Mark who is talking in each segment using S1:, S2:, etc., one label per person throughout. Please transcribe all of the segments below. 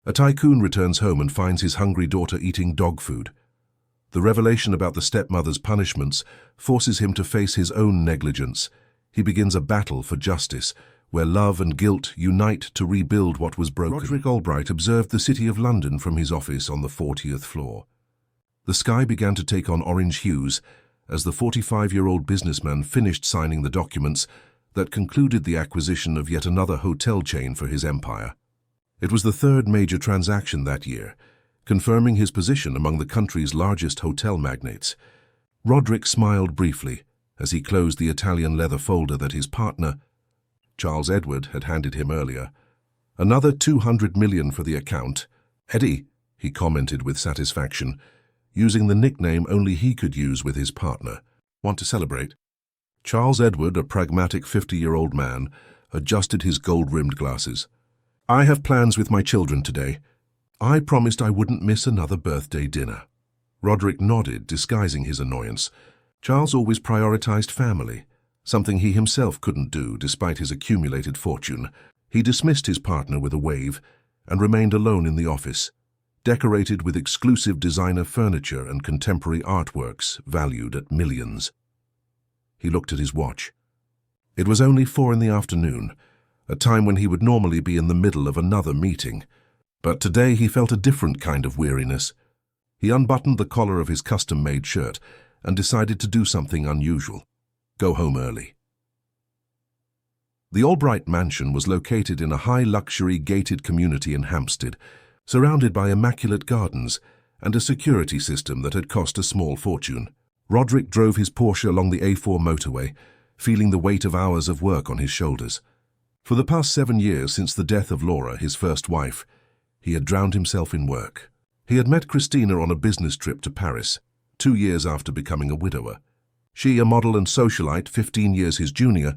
S1: A tycoon returns home and finds his hungry daughter eating dog food. The revelation about the stepmother's punishments forces him to face his own negligence. He begins a battle for justice, where love and guilt unite to rebuild what was broken. Roderick Albright observed the City of London from his office on the 40th floor. The sky began to take on orange hues as the 45-year-old businessman finished signing the documents that concluded the acquisition of yet another hotel chain for his empire. It was the third major transaction that year, confirming his position among the country's largest hotel magnates. Roderick smiled briefly as he closed the Italian leather folder that his partner, Charles Edward, had handed him earlier. Another 200 million for the account. Eddie, he commented with satisfaction, using the nickname only he could use with his partner. Want to celebrate? Charles Edward, a pragmatic 50-year-old man, adjusted his gold-rimmed glasses. I have plans with my children today. I promised I wouldn't miss another birthday dinner. Roderick nodded, disguising his annoyance. Charles always prioritized family, something he himself couldn't do despite his accumulated fortune. He dismissed his partner with a wave and remained alone in the office, decorated with exclusive designer furniture and contemporary artworks valued at millions. He looked at his watch. It was only 4 in the afternoon, a time when he would normally be in the middle of another meeting. But today he felt a different kind of weariness. He unbuttoned the collar of his custom-made shirt and decided to do something unusual: go home early. The Albright mansion was located in a high-luxury gated community in Hampstead, surrounded by immaculate gardens and a security system that had cost a small fortune. Roderick drove his Porsche along the A4 motorway, feeling the weight of hours of work on his shoulders. For the past 7 years since the death of Laura, his first wife, he had drowned himself in work. He had met Christina on a business trip to Paris, 2 years after becoming a widower. She, a model and socialite 15 years his junior,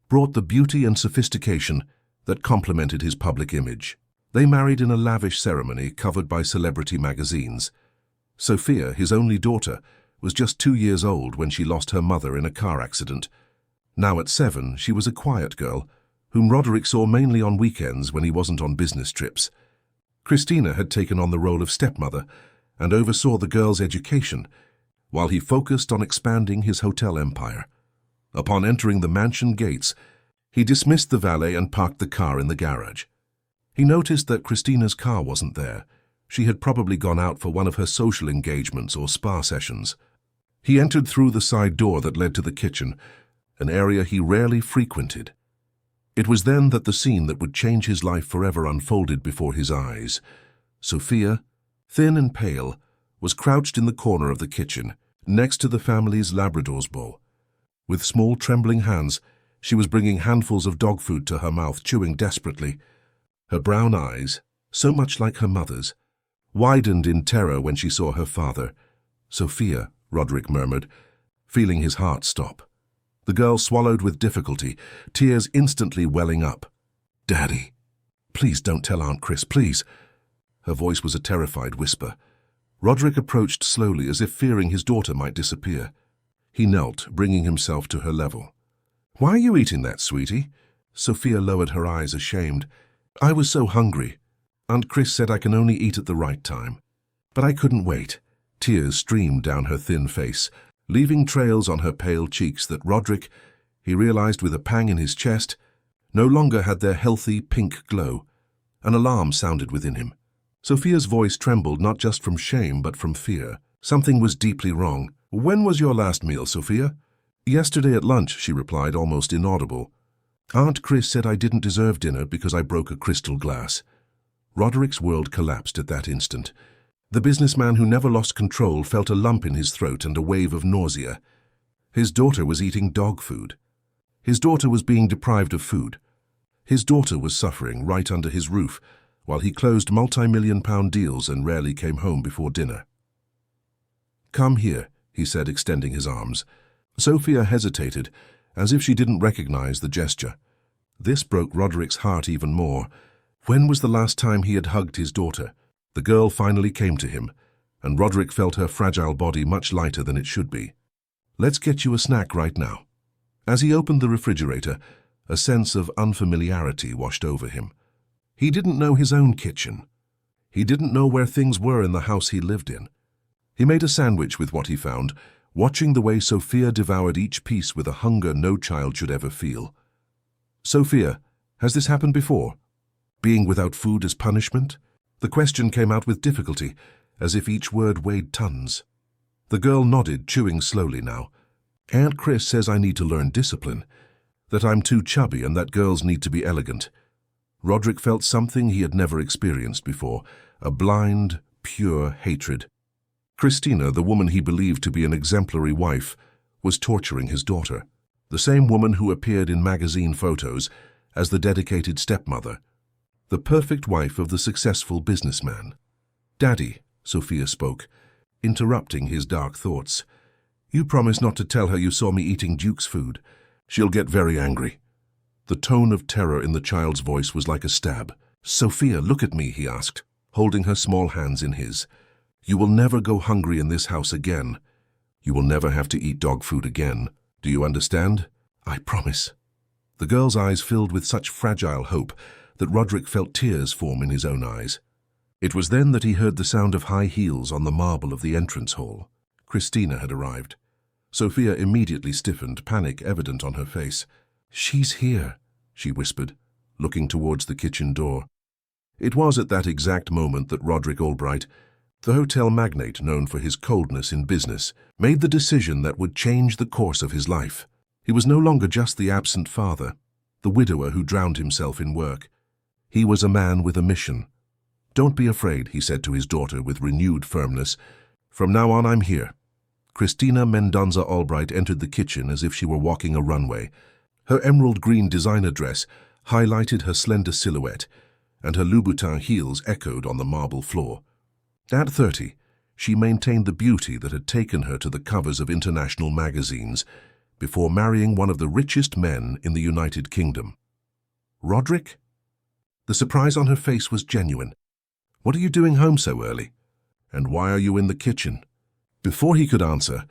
S1: brought the beauty and sophistication that complemented his public image. They married in a lavish ceremony covered by celebrity magazines. Sophia, his only daughter, was just 2 years old when she lost her mother in a car accident. Now at 7, she was a quiet girl, whom Roderick saw mainly on weekends when he wasn't on business trips. Christina had taken on the role of stepmother and oversaw the girl's education, while he focused on expanding his hotel empire. Upon entering the mansion gates, he dismissed the valet and parked the car in the garage. He noticed that Christina's car wasn't there. She had probably gone out for one of her social engagements or spa sessions. He entered through the side door that led to the kitchen, an area he rarely frequented. It was then that the scene that would change his life forever unfolded before his eyes. Sophia, thin and pale, was crouched in the corner of the kitchen, next to the family's Labrador's bowl. With small, trembling hands, she was bringing handfuls of dog food to her mouth, chewing desperately. Her brown eyes, so much like her mother's, widened in terror when she saw her father. Sophia, Roderick murmured, feeling his heart stop. The girl swallowed with difficulty, tears instantly welling up. Daddy, please don't tell Aunt Chris, please. Her voice was a terrified whisper. Roderick approached slowly as if fearing his daughter might disappear. He knelt, bringing himself to her level. Why are you eating that, sweetie? Sophia lowered her eyes, ashamed. I was so hungry. Aunt Chris said I can only eat at the right time. But I couldn't wait. Tears streamed down her thin face, leaving trails on her pale cheeks that Roderick, he realized with a pang in his chest, no longer had their healthy pink glow. An alarm sounded within him. Sophia's voice trembled not just from shame but from fear. Something was deeply wrong. When was your last meal, Sophia? Yesterday at lunch, she replied, almost inaudible. Aunt Chris said I didn't deserve dinner because I broke a crystal glass. Roderick's world collapsed at that instant. The businessman who never lost control felt a lump in his throat and a wave of nausea. His daughter was eating dog food. His daughter was being deprived of food. His daughter was suffering right under his roof, while he closed multi-million-pound deals and rarely came home before dinner. Come here, he said, extending his arms. Sophia hesitated, as if she didn't recognize the gesture. This broke Roderick's heart even more. When was the last time he had hugged his daughter? The girl finally came to him, and Roderick felt her fragile body much lighter than it should be. Let's get you a snack right now. As he opened the refrigerator, a sense of unfamiliarity washed over him. He didn't know his own kitchen. He didn't know where things were in the house he lived in. He made a sandwich with what he found, watching the way Sophia devoured each piece with a hunger no child should ever feel. "Sophia, has this happened before? Being without food as punishment?" The question came out with difficulty, as if each word weighed tons. The girl nodded, chewing slowly now. "Aunt Chris says I need to learn discipline, that I'm too chubby and that girls need to be elegant." Roderick felt something he had never experienced before, a blind, pure hatred. Christina, the woman he believed to be an exemplary wife, was torturing his daughter, the same woman who appeared in magazine photos as the dedicated stepmother, the perfect wife of the successful businessman. "Daddy," Sophia spoke, interrupting his dark thoughts. "You promised not to tell her you saw me eating Duke's food. She'll get very angry." The tone of terror in the child's voice was like a stab. "Sophia, look at me," he asked, holding her small hands in his. "You will never go hungry in this house again. You will never have to eat dog food again. Do you understand?" "I promise." The girl's eyes filled with such fragile hope that Roderick felt tears form in his own eyes. It was then that he heard the sound of high heels on the marble of the entrance hall. Christina had arrived. Sophia immediately stiffened, panic evident on her face. "She's here," she whispered, looking towards the kitchen door. It was at that exact moment that Roderick Albright, the hotel magnate known for his coldness in business, made the decision that would change the course of his life. He was no longer just the absent father, the widower who drowned himself in work. He was a man with a mission. "Don't be afraid," he said to his daughter with renewed firmness. "From now on, I'm here." Christina Mendonza Albright entered the kitchen as if she were walking a runway. Her emerald green designer dress highlighted her slender silhouette, and her Louboutin heels echoed on the marble floor. At 30, she maintained the beauty that had taken her to the covers of international magazines before marrying one of the richest men in the United Kingdom. "Roderick?" The surprise on her face was genuine. "What are you doing home so early? And why are you in the kitchen?" Before he could answer,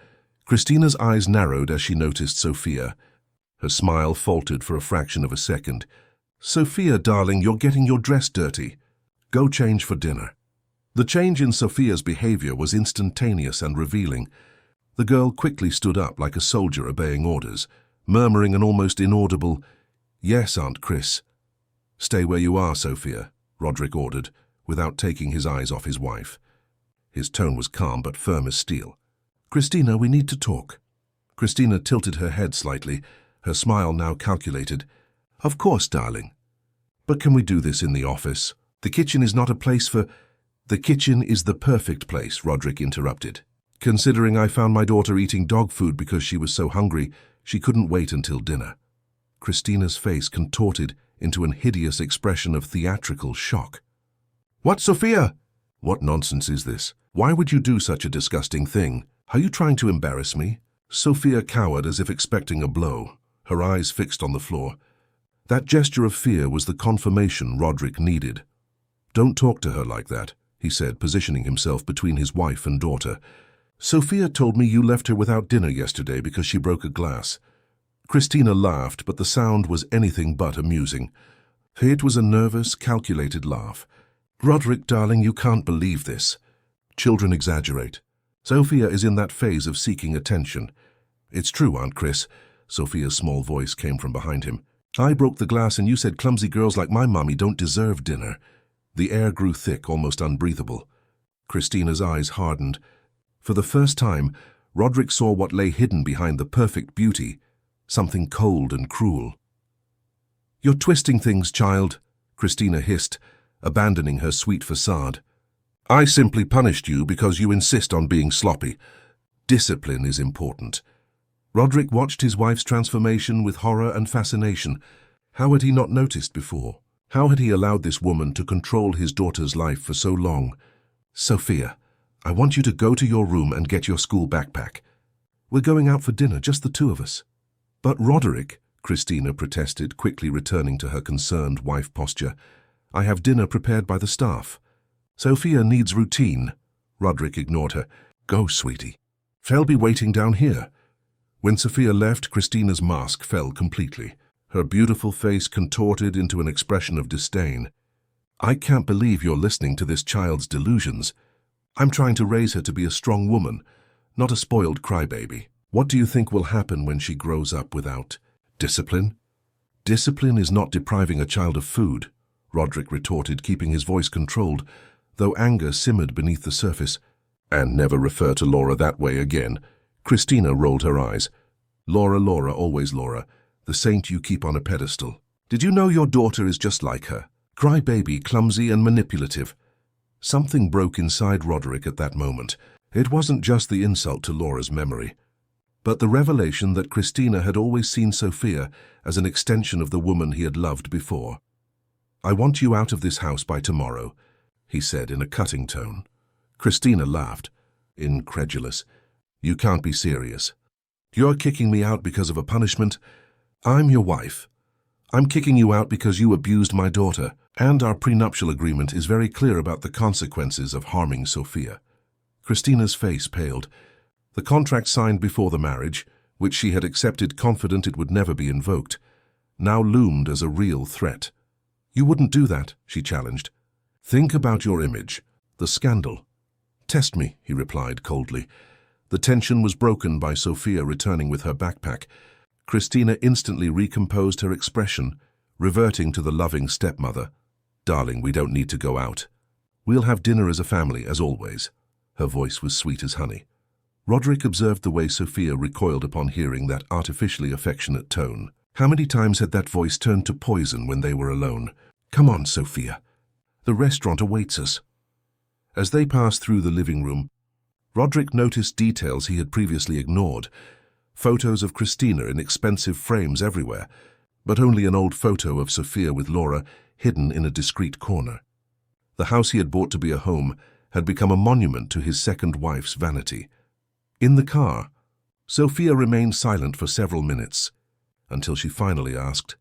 S1: Christina's eyes narrowed as she noticed Sophia. Her smile faltered for a fraction of a second. "Sophia, darling, you're getting your dress dirty. Go change for dinner." The change in Sophia's behavior was instantaneous and revealing. The girl quickly stood up like a soldier obeying orders, murmuring an almost inaudible, "Yes, Aunt Chris." "Stay where you are, Sophia," Roderick ordered, without taking his eyes off his wife. His tone was calm but firm as steel. "Christina, we need to talk." Christina tilted her head slightly, her smile now calculated. "Of course, darling. But can we do this in the office? The kitchen is not a place for—" "The kitchen is the perfect place," Roderick interrupted. "Considering I found my daughter eating dog food because she was so hungry, she couldn't wait until dinner." Christina's face contorted into an hideous expression of theatrical shock. "What, Sophia? What nonsense is this? Why would you do such a disgusting thing? Are you trying to embarrass me?" Sophia cowered as if expecting a blow, her eyes fixed on the floor. That gesture of fear was the confirmation Roderick needed. "Don't talk to her like that," he said, positioning himself between his wife and daughter. "Sophia told me you left her without dinner yesterday because she broke a glass." Christina laughed, but the sound was anything but amusing. It was a nervous, calculated laugh. "Roderick, darling, you can't believe this. Children exaggerate. Sophia is in that phase of seeking attention." "It's true, Aunt Chris." Sophia's small voice came from behind him. "I broke the glass and you said clumsy girls like my mommy don't deserve dinner." The air grew thick, almost unbreathable. Christina's eyes hardened. For the first time, Roderick saw what lay hidden behind the perfect beauty, something cold and cruel. "You're twisting things, child," Christina hissed, abandoning her sweet facade. "I simply punished you because you insist on being sloppy. Discipline is important." Roderick watched his wife's transformation with horror and fascination. How had he not noticed before? How had he allowed this woman to control his daughter's life for so long? "Sophia, I want you to go to your room and get your school backpack. We're going out for dinner, just the two of us." "But Roderick," Christina protested, quickly returning to her concerned wife posture, "I have dinner prepared by the staff." "Sophia needs routine." Roderick ignored her. "Go, sweetie. They'll be waiting down here." When Sophia left, Christina's mask fell completely. Her beautiful face contorted into an expression of disdain. I can't believe you're listening to this child's delusions. I'm trying to raise her to be a strong woman, not a spoiled crybaby. What do you think will happen when she grows up without discipline? Discipline is not depriving a child of food, Roderick retorted, keeping his voice controlled, though anger simmered beneath the surface. And never refer to Laura that way again. Christina rolled her eyes. Laura, Laura, always Laura, the saint you keep on a pedestal. Did you know your daughter is just like her? Crybaby, clumsy and manipulative. Something broke inside Roderick at that moment. It wasn't just the insult to Laura's memory, but the revelation that Christina had always seen Sophia as an extension of the woman he had loved before. I want you out of this house by tomorrow, he said in a cutting tone. Christina laughed, incredulous. You can't be serious. You're kicking me out because of a punishment? I'm your wife. I'm kicking you out because you abused my daughter, and our prenuptial agreement is very clear about the consequences of harming Sophia. Christina's face paled. The contract signed before the marriage, which she had accepted confident it would never be invoked, now loomed as a real threat. You wouldn't do that, she challenged. Think about your image, the scandal. Test me, he replied coldly. The tension was broken by Sophia returning with her backpack. Christina instantly recomposed her expression, reverting to the loving stepmother. Darling, we don't need to go out. We'll have dinner as a family, as always. Her voice was sweet as honey. Roderick observed the way Sophia recoiled upon hearing that artificially affectionate tone. How many times had that voice turned to poison when they were alone? Come on, Sophia. The restaurant awaits us. As they passed through the living room, Roderick noticed details he had previously ignored. Photos of Christina in expensive frames everywhere, but only an old photo of Sophia with Laura hidden in a discreet corner. The house he had bought to be a home had become a monument to his second wife's vanity. In the car, Sophia remained silent for several minutes, until she finally asked,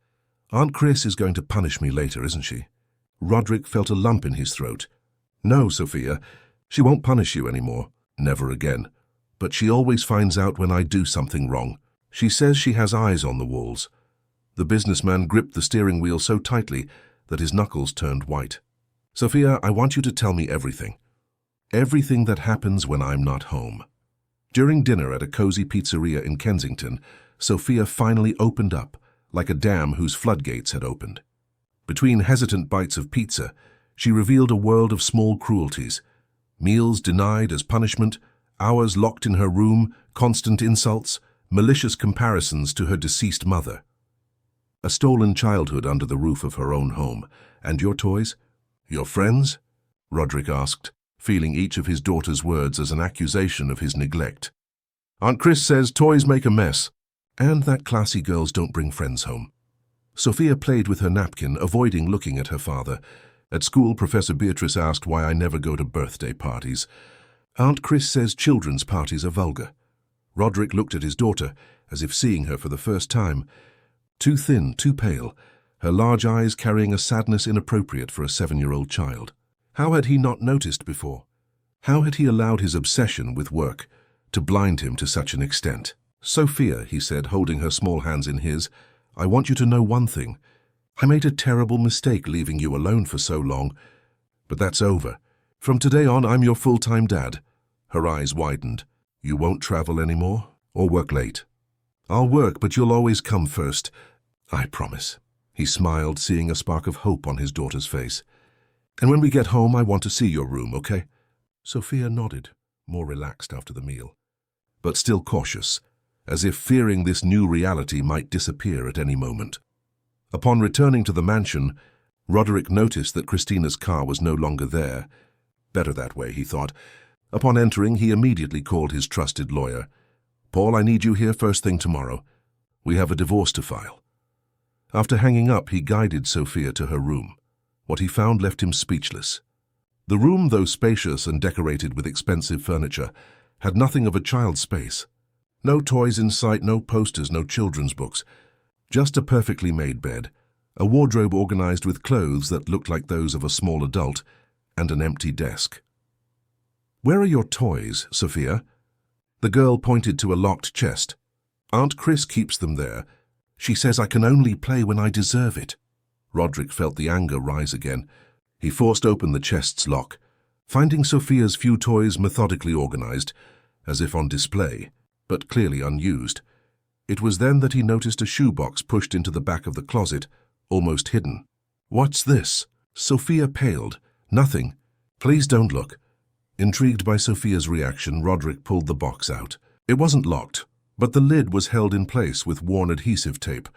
S1: Aunt Chris is going to punish me later, isn't she? Roderick felt a lump in his throat. No, Sophia, she won't punish you anymore. Never again. But she always finds out when I do something wrong. She says she has eyes on the walls. The businessman gripped the steering wheel so tightly that his knuckles turned white. Sophia, I want you to tell me everything. Everything that happens when I'm not home. During dinner at a cozy pizzeria in Kensington, Sophia finally opened up, like a dam whose floodgates had opened. Between hesitant bites of pizza, she revealed a world of small cruelties. Meals denied as punishment, hours locked in her room, constant insults, malicious comparisons to her deceased mother. A stolen childhood under the roof of her own home. And your toys? Your friends? Roderick asked, feeling each of his daughter's words as an accusation of his neglect. Aunt Chris says toys make a mess, and that classy girls don't bring friends home. Sophia played with her napkin, avoiding looking at her father. At school, Professor Beatrice asked why I never go to birthday parties. Aunt Chris says children's parties are vulgar. Roderick looked at his daughter, as if seeing her for the first time. Too thin, too pale, her large eyes carrying a sadness inappropriate for a 7-year-old child. How had he not noticed before? How had he allowed his obsession with work to blind him to such an extent? Sophia, he said, holding her small hands in his, I want you to know one thing. I made a terrible mistake leaving you alone for so long, but that's over. From today on, I'm your full-time dad. Her eyes widened. You won't travel anymore or work late. I'll work, but you'll always come first. I promise. He smiled, seeing a spark of hope on his daughter's face. And when we get home, I want to see your room, okay? Sophia nodded, more relaxed after the meal, but still cautious, as if fearing this new reality might disappear at any moment. Upon returning to the mansion, Roderick noticed that Christina's car was no longer there. Better that way, he thought. Upon entering, he immediately called his trusted lawyer. Paul, I need you here first thing tomorrow. We have a divorce to file. After hanging up, he guided Sophia to her room. What he found left him speechless. The room, though spacious and decorated with expensive furniture, had nothing of a child's space. No toys in sight, no posters, no children's books. Just a perfectly made bed, a wardrobe organized with clothes that looked like those of a small adult, and an empty desk. Where are your toys, Sophia? The girl pointed to a locked chest. Aunt Chris keeps them there. She says I can only play when I deserve it. Roderick felt the anger rise again. He forced open the chest's lock, finding Sophia's few toys methodically organized, as if on display, but clearly unused. It was then that he noticed a shoebox pushed into the back of the closet, almost hidden. "What's this?" Sophia paled. "Nothing. Please don't look." Intrigued by Sophia's reaction, Roderick pulled the box out. It wasn't locked, but the lid was held in place with worn adhesive tape.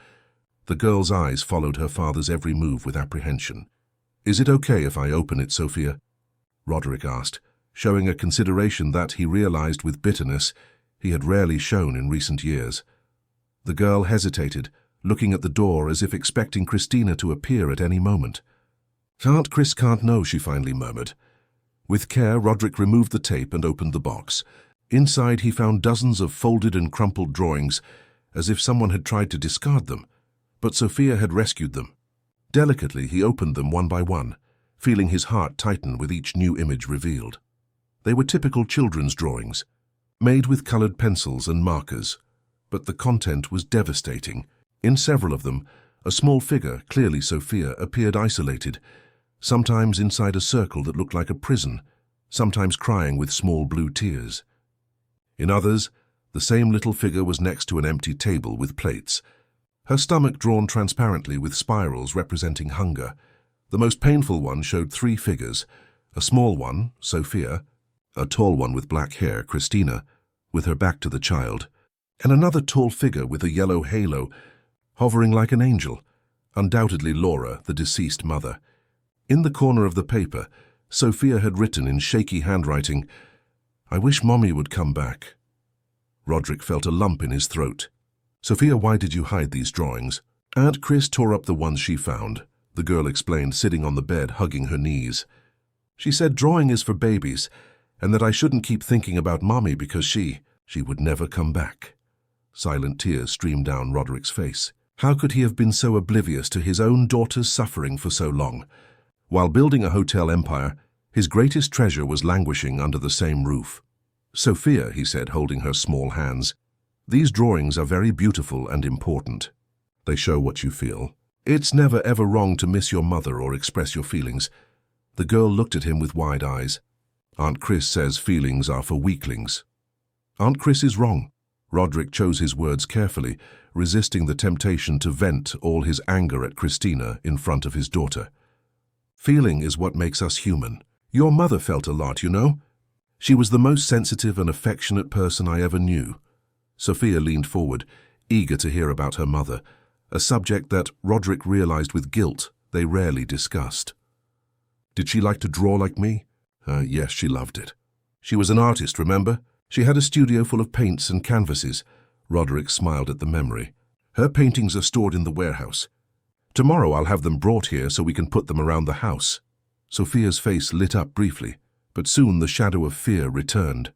S1: The girl's eyes followed her father's every move with apprehension. "Is it okay if I open it, Sophia?" Roderick asked, showing a consideration that, he realized with bitterness, he had rarely shown in recent years. The girl hesitated, looking at the door as if expecting Christina to appear at any moment. "Aunt Chris can't know," she finally murmured. With care, Roderick removed the tape and opened the box. Inside, he found dozens of folded and crumpled drawings, as if someone had tried to discard them. But Sophia had rescued them. Delicately, he opened them one by one, feeling his heart tighten with each new image revealed. They were typical children's drawings, made with colored pencils and markers, but the content was devastating. In several of them, a small figure, clearly Sophia, appeared isolated, sometimes inside a circle that looked like a prison, sometimes crying with small blue tears. In others, the same little figure was next to an empty table with plates, her stomach drawn transparently with spirals representing hunger. The most painful one showed 3 figures, a small one, Sophia, a tall one with black hair, Christina, with her back to the child, and another tall figure with a yellow halo, hovering like an angel, undoubtedly Laura, the deceased mother. In the corner of the paper, Sophia had written in shaky handwriting, "I wish Mommy would come back." Roderick felt a lump in his throat. "Sophia, why did you hide these drawings?" "Aunt Chris tore up the ones she found," the girl explained, sitting on the bed, hugging her knees. "She said drawing is for babies, and that I shouldn't keep thinking about Mommy because she would never come back." Silent tears streamed down Roderick's face. How could he have been so oblivious to his own daughter's suffering for so long? While building a hotel empire, his greatest treasure was languishing under the same roof. "Sophia," he said, holding her small hands, "these drawings are very beautiful and important. They show what you feel. It's never ever wrong to miss your mother or express your feelings." The girl looked at him with wide eyes. "Aunt Chris says feelings are for weaklings." "Aunt Chris is wrong." Roderick chose his words carefully, resisting the temptation to vent all his anger at Christina in front of his daughter. "Feeling is what makes us human. Your mother felt a lot, you know. She was the most sensitive and affectionate person I ever knew." Sophia leaned forward, eager to hear about her mother, a subject that, Roderick realized with guilt, they rarely discussed. "Did she like to draw like me?" Yes, she loved it. She was an artist, remember? She had a studio full of paints and canvases." Roderick smiled at the memory. "Her paintings are stored in the warehouse. Tomorrow I'll have them brought here so we can put them around the house." Sophia's face lit up briefly, but soon the shadow of fear returned.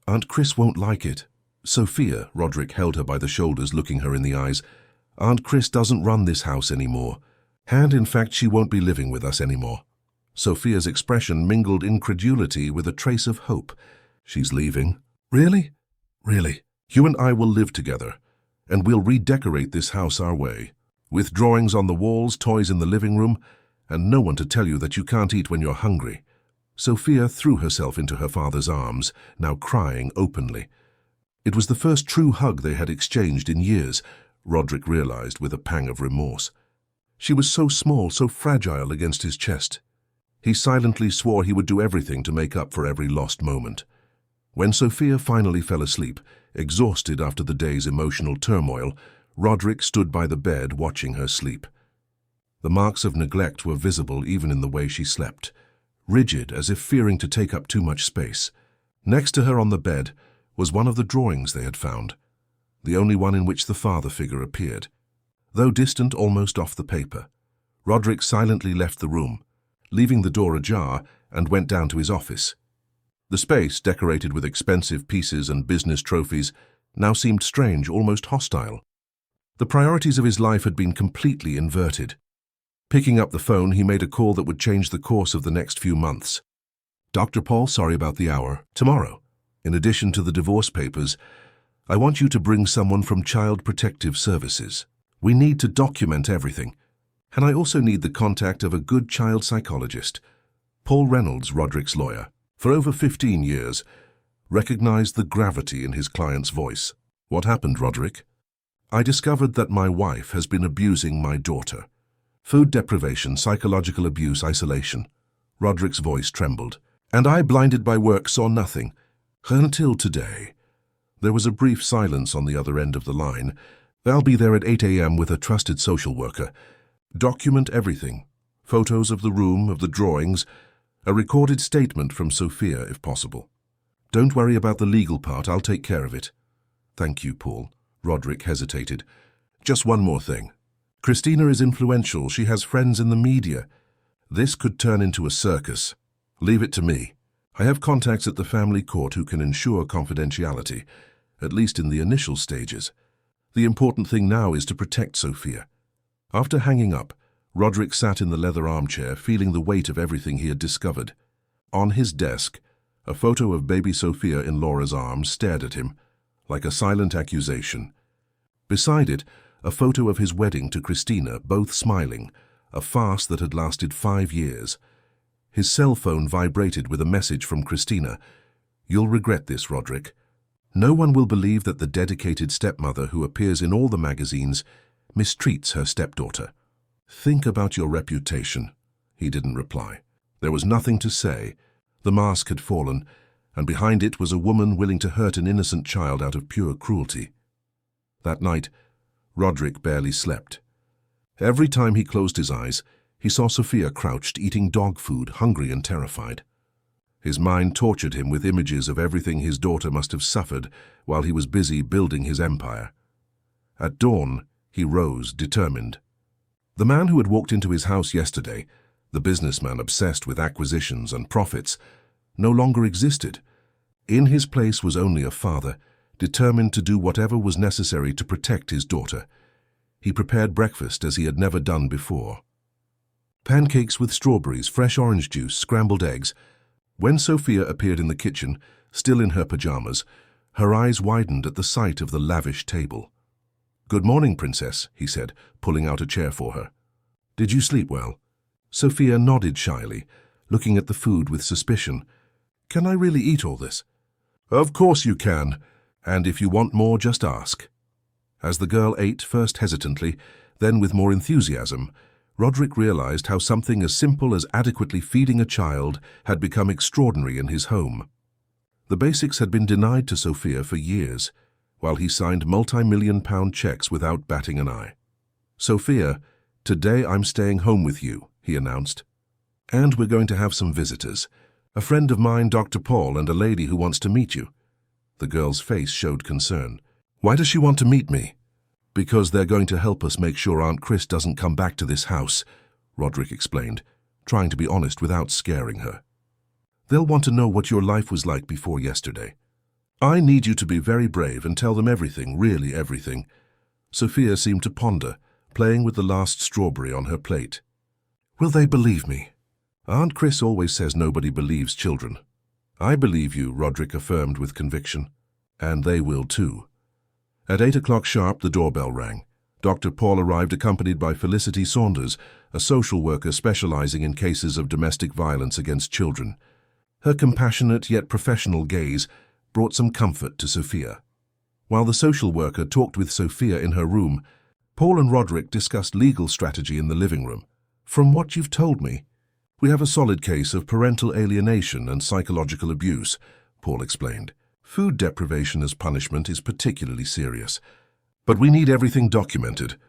S1: "Aunt Chris won't like it." "Sophia," Roderick held her by the shoulders, looking her in the eyes, "Aunt Chris doesn't run this house anymore. And in fact, she won't be living with us anymore." Sophia's expression mingled incredulity with a trace of hope. "She's leaving?" "Really?" "Really. You and I will live together, and we'll redecorate this house our way, with drawings on the walls, toys in the living room, and no one to tell you that you can't eat when you're hungry." Sophia threw herself into her father's arms, now crying openly. It was the first true hug they had exchanged in years, Roderick realized with a pang of remorse. She was so small, so fragile against his chest. He silently swore he would do everything to make up for every lost moment. When Sophia finally fell asleep, exhausted after the day's emotional turmoil, Roderick stood by the bed watching her sleep. The marks of neglect were visible even in the way she slept, rigid as if fearing to take up too much space. Next to her on the bed was one of the drawings they had found, the only one in which the father figure appeared. Though distant almost off the paper, Roderick silently left the room, leaving the door ajar, and went down to his office. The space, decorated with expensive pieces and business trophies, now seemed strange, almost hostile. The priorities of his life had been completely inverted. Picking up the phone, he made a call that would change the course of the next few months. "Dr. Paul, sorry about the hour. Tomorrow, in addition to the divorce papers, I want you to bring someone from Child Protective Services. We need to document everything. And I also need the contact of a good child psychologist. Paul Reynolds, Roderick's lawyer, for over 15 years, recognized the gravity in his client's voice. What happened, Roderick? I discovered that my wife has been abusing my daughter. Food deprivation, psychological abuse, isolation. Roderick's voice trembled. And I, blinded by work, saw nothing. Until today. There was a brief silence on the other end of the line. I'll be there at 8 a.m. with a trusted social worker. Document everything. Photos of the room, of the drawings, a recorded statement from Sophia, if possible. Don't worry about the legal part, I'll take care of it. Thank you, Paul. Roderick hesitated. Just one more thing. Christina is influential, she has friends in the media. This could turn into a circus. Leave it to me. I have contacts at the family court who can ensure confidentiality, at least in the initial stages. The important thing now is to protect Sophia. After hanging up, Roderick sat in the leather armchair, feeling the weight of everything he had discovered. On his desk, a photo of baby Sophia in Laura's arms stared at him, like a silent accusation. Beside it, a photo of his wedding to Christina, both smiling, a farce that had lasted 5 years. His cell phone vibrated with a message from Christina. You'll regret this, Roderick. No one will believe that the dedicated stepmother who appears in all the magazines mistreats her stepdaughter. Think about your reputation. He didn't reply. There was nothing to say. The mask had fallen, and behind it was a woman willing to hurt an innocent child out of pure cruelty. That night, Roderick barely slept. Every time he closed his eyes, he saw Sophia crouched, eating dog food, hungry and terrified. His mind tortured him with images of everything his daughter must have suffered while he was busy building his empire. At dawn, he rose, determined. The man who had walked into his house yesterday, the businessman obsessed with acquisitions and profits, no longer existed. In his place was only a father, determined to do whatever was necessary to protect his daughter. He prepared breakfast as he had never done before. Pancakes with strawberries, fresh orange juice, scrambled eggs. When Sophia appeared in the kitchen, still in her pajamas, her eyes widened at the sight of the lavish table. "Good morning, Princess," he said, pulling out a chair for her. "Did you sleep well?" Sophia nodded shyly, looking at the food with suspicion. "Can I really eat all this?" "Of course you can, and if you want more, just ask." As the girl ate, first hesitantly, then with more enthusiasm, Roderick realized how something as simple as adequately feeding a child had become extraordinary in his home. The basics had been denied to Sophia for years, while he signed multi-million-pound checks without batting an eye. "Sophia, today I'm staying home with you," he announced. "And we're going to have some visitors. A friend of mine, Dr. Paul, and a lady who wants to meet you." The girl's face showed concern. "Why does she want to meet me?" "Because they're going to help us make sure Aunt Chris doesn't come back to this house," Roderick explained, trying to be honest without scaring her. "They'll want to know what your life was like before yesterday. I need you to be very brave and tell them everything, really everything." Sophia seemed to ponder, playing with the last strawberry on her plate. "Will they believe me?" "Aunt Chris always says nobody believes children." "I believe you," Roderick affirmed with conviction. "And they will too." At 8 o'clock sharp, the doorbell rang. Dr. Paul arrived accompanied by Felicity Saunders, a social worker specializing in cases of domestic violence against children. Her compassionate yet professional gaze brought some comfort to Sophia. While the social worker talked with Sophia in her room, Paul and Roderick discussed legal strategy in the living room. "From what you've told me, we have a solid case of parental alienation and psychological abuse," Paul explained. "Food deprivation as punishment is particularly serious. But we need everything documented.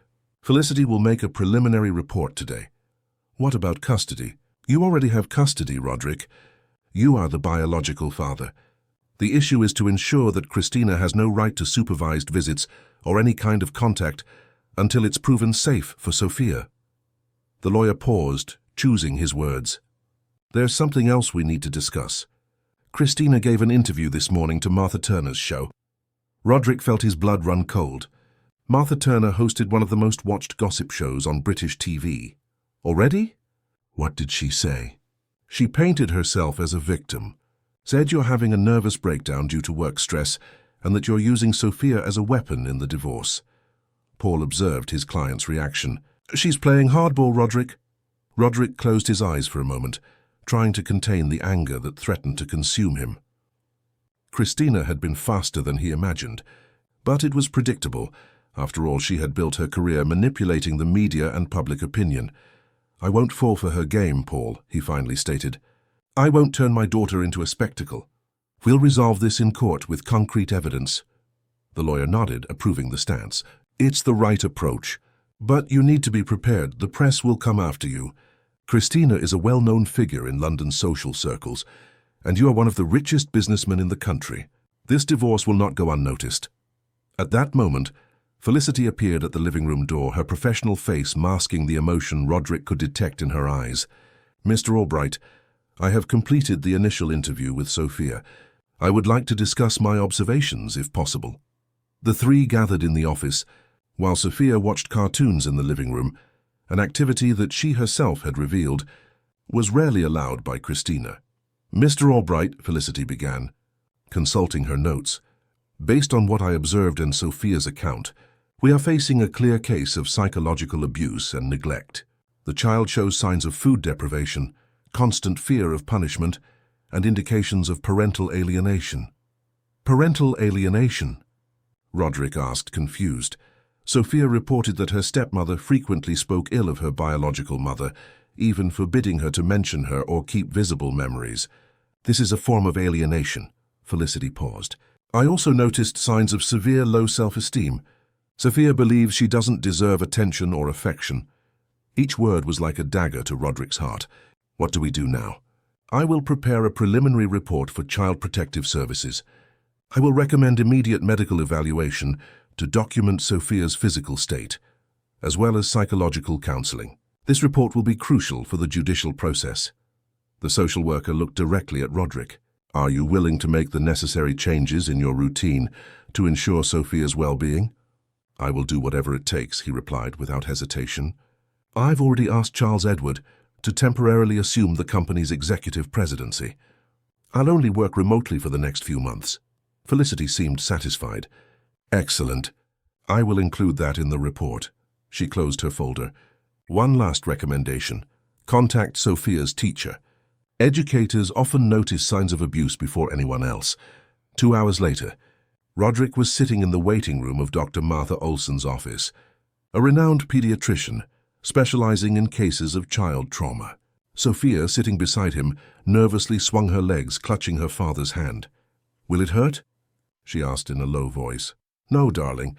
S1: Felicity will make a preliminary report today." "What about custody?" "You already have custody, Roderick. You are the biological father. The issue is to ensure that Christina has no right to supervised visits or any kind of contact until it's proven safe for Sophia." The lawyer paused, choosing his words. "There's something else we need to discuss. Christina gave an interview this morning to Martha Turner's show." Roderick felt his blood run cold. Martha Turner hosted one of the most watched gossip shows on British TV. "Already?" "What did she say?" "She painted herself as a victim, said you're having a nervous breakdown due to work stress, and that you're using Sophia as a weapon in the divorce." Paul observed his client's reaction. She's playing hardball, Roderick. Roderick closed his eyes for a moment, trying to contain the anger that threatened to consume him. Christina had been faster than he imagined, but it was predictable. After all, she had built her career manipulating the media and public opinion. "I won't fall for her game, Paul," he finally stated. "I won't turn my daughter into a spectacle. We'll resolve this in court with concrete evidence." The lawyer nodded, approving the stance. "It's the right approach. But you need to be prepared. The press will come after you. Christina is a well-known figure in London social circles, and you are one of the richest businessmen in the country. This divorce will not go unnoticed." At that moment, Felicity appeared at the living room door, her professional face masking the emotion Roderick could detect in her eyes. "Mr. Albright, I have completed the initial interview with Sophia. I would like to discuss my observations, if possible." The three gathered in the office, while Sophia watched cartoons in the living room, an activity that she herself had revealed was rarely allowed by Christina. "Mr. Albright," Felicity began, consulting her notes, "based on what I observed in Sophia's account, we are facing a clear case of psychological abuse and neglect. The child shows signs of food deprivation, constant fear of punishment, and indications of parental alienation." "Parental alienation?" Roderick asked, confused. Sophia reported that her stepmother frequently spoke ill of her biological mother, even forbidding her to mention her or keep visible memories. "This is a form of alienation." Felicity paused. "I also noticed signs of severe low self-esteem. Sophia believes she doesn't deserve attention or affection." Each word was like a dagger to Roderick's heart. "What do we do now?" "I will prepare a preliminary report for Child Protective Services. I will recommend immediate medical evaluation to document Sophia's physical state, as well as psychological counseling. This report will be crucial for the judicial process." The social worker looked directly at Roderick. "Are you willing to make the necessary changes in your routine to ensure Sophia's well-being?" "I will do whatever it takes," he replied without hesitation. "I've already asked Charles Edward to temporarily assume the company's executive presidency. I'll only work remotely for the next few months." Felicity seemed satisfied. "Excellent. I will include that in the report." She closed her folder. "One last recommendation. Contact Sophia's teacher. Educators often notice signs of abuse before anyone else." 2 hours later, Roderick was sitting in the waiting room of Dr. Martha Olson's office, a renowned pediatrician specializing in cases of child trauma. Sophia, sitting beside him, nervously swung her legs, clutching her father's hand. "Will it hurt?" she asked in a low voice. "No, darling.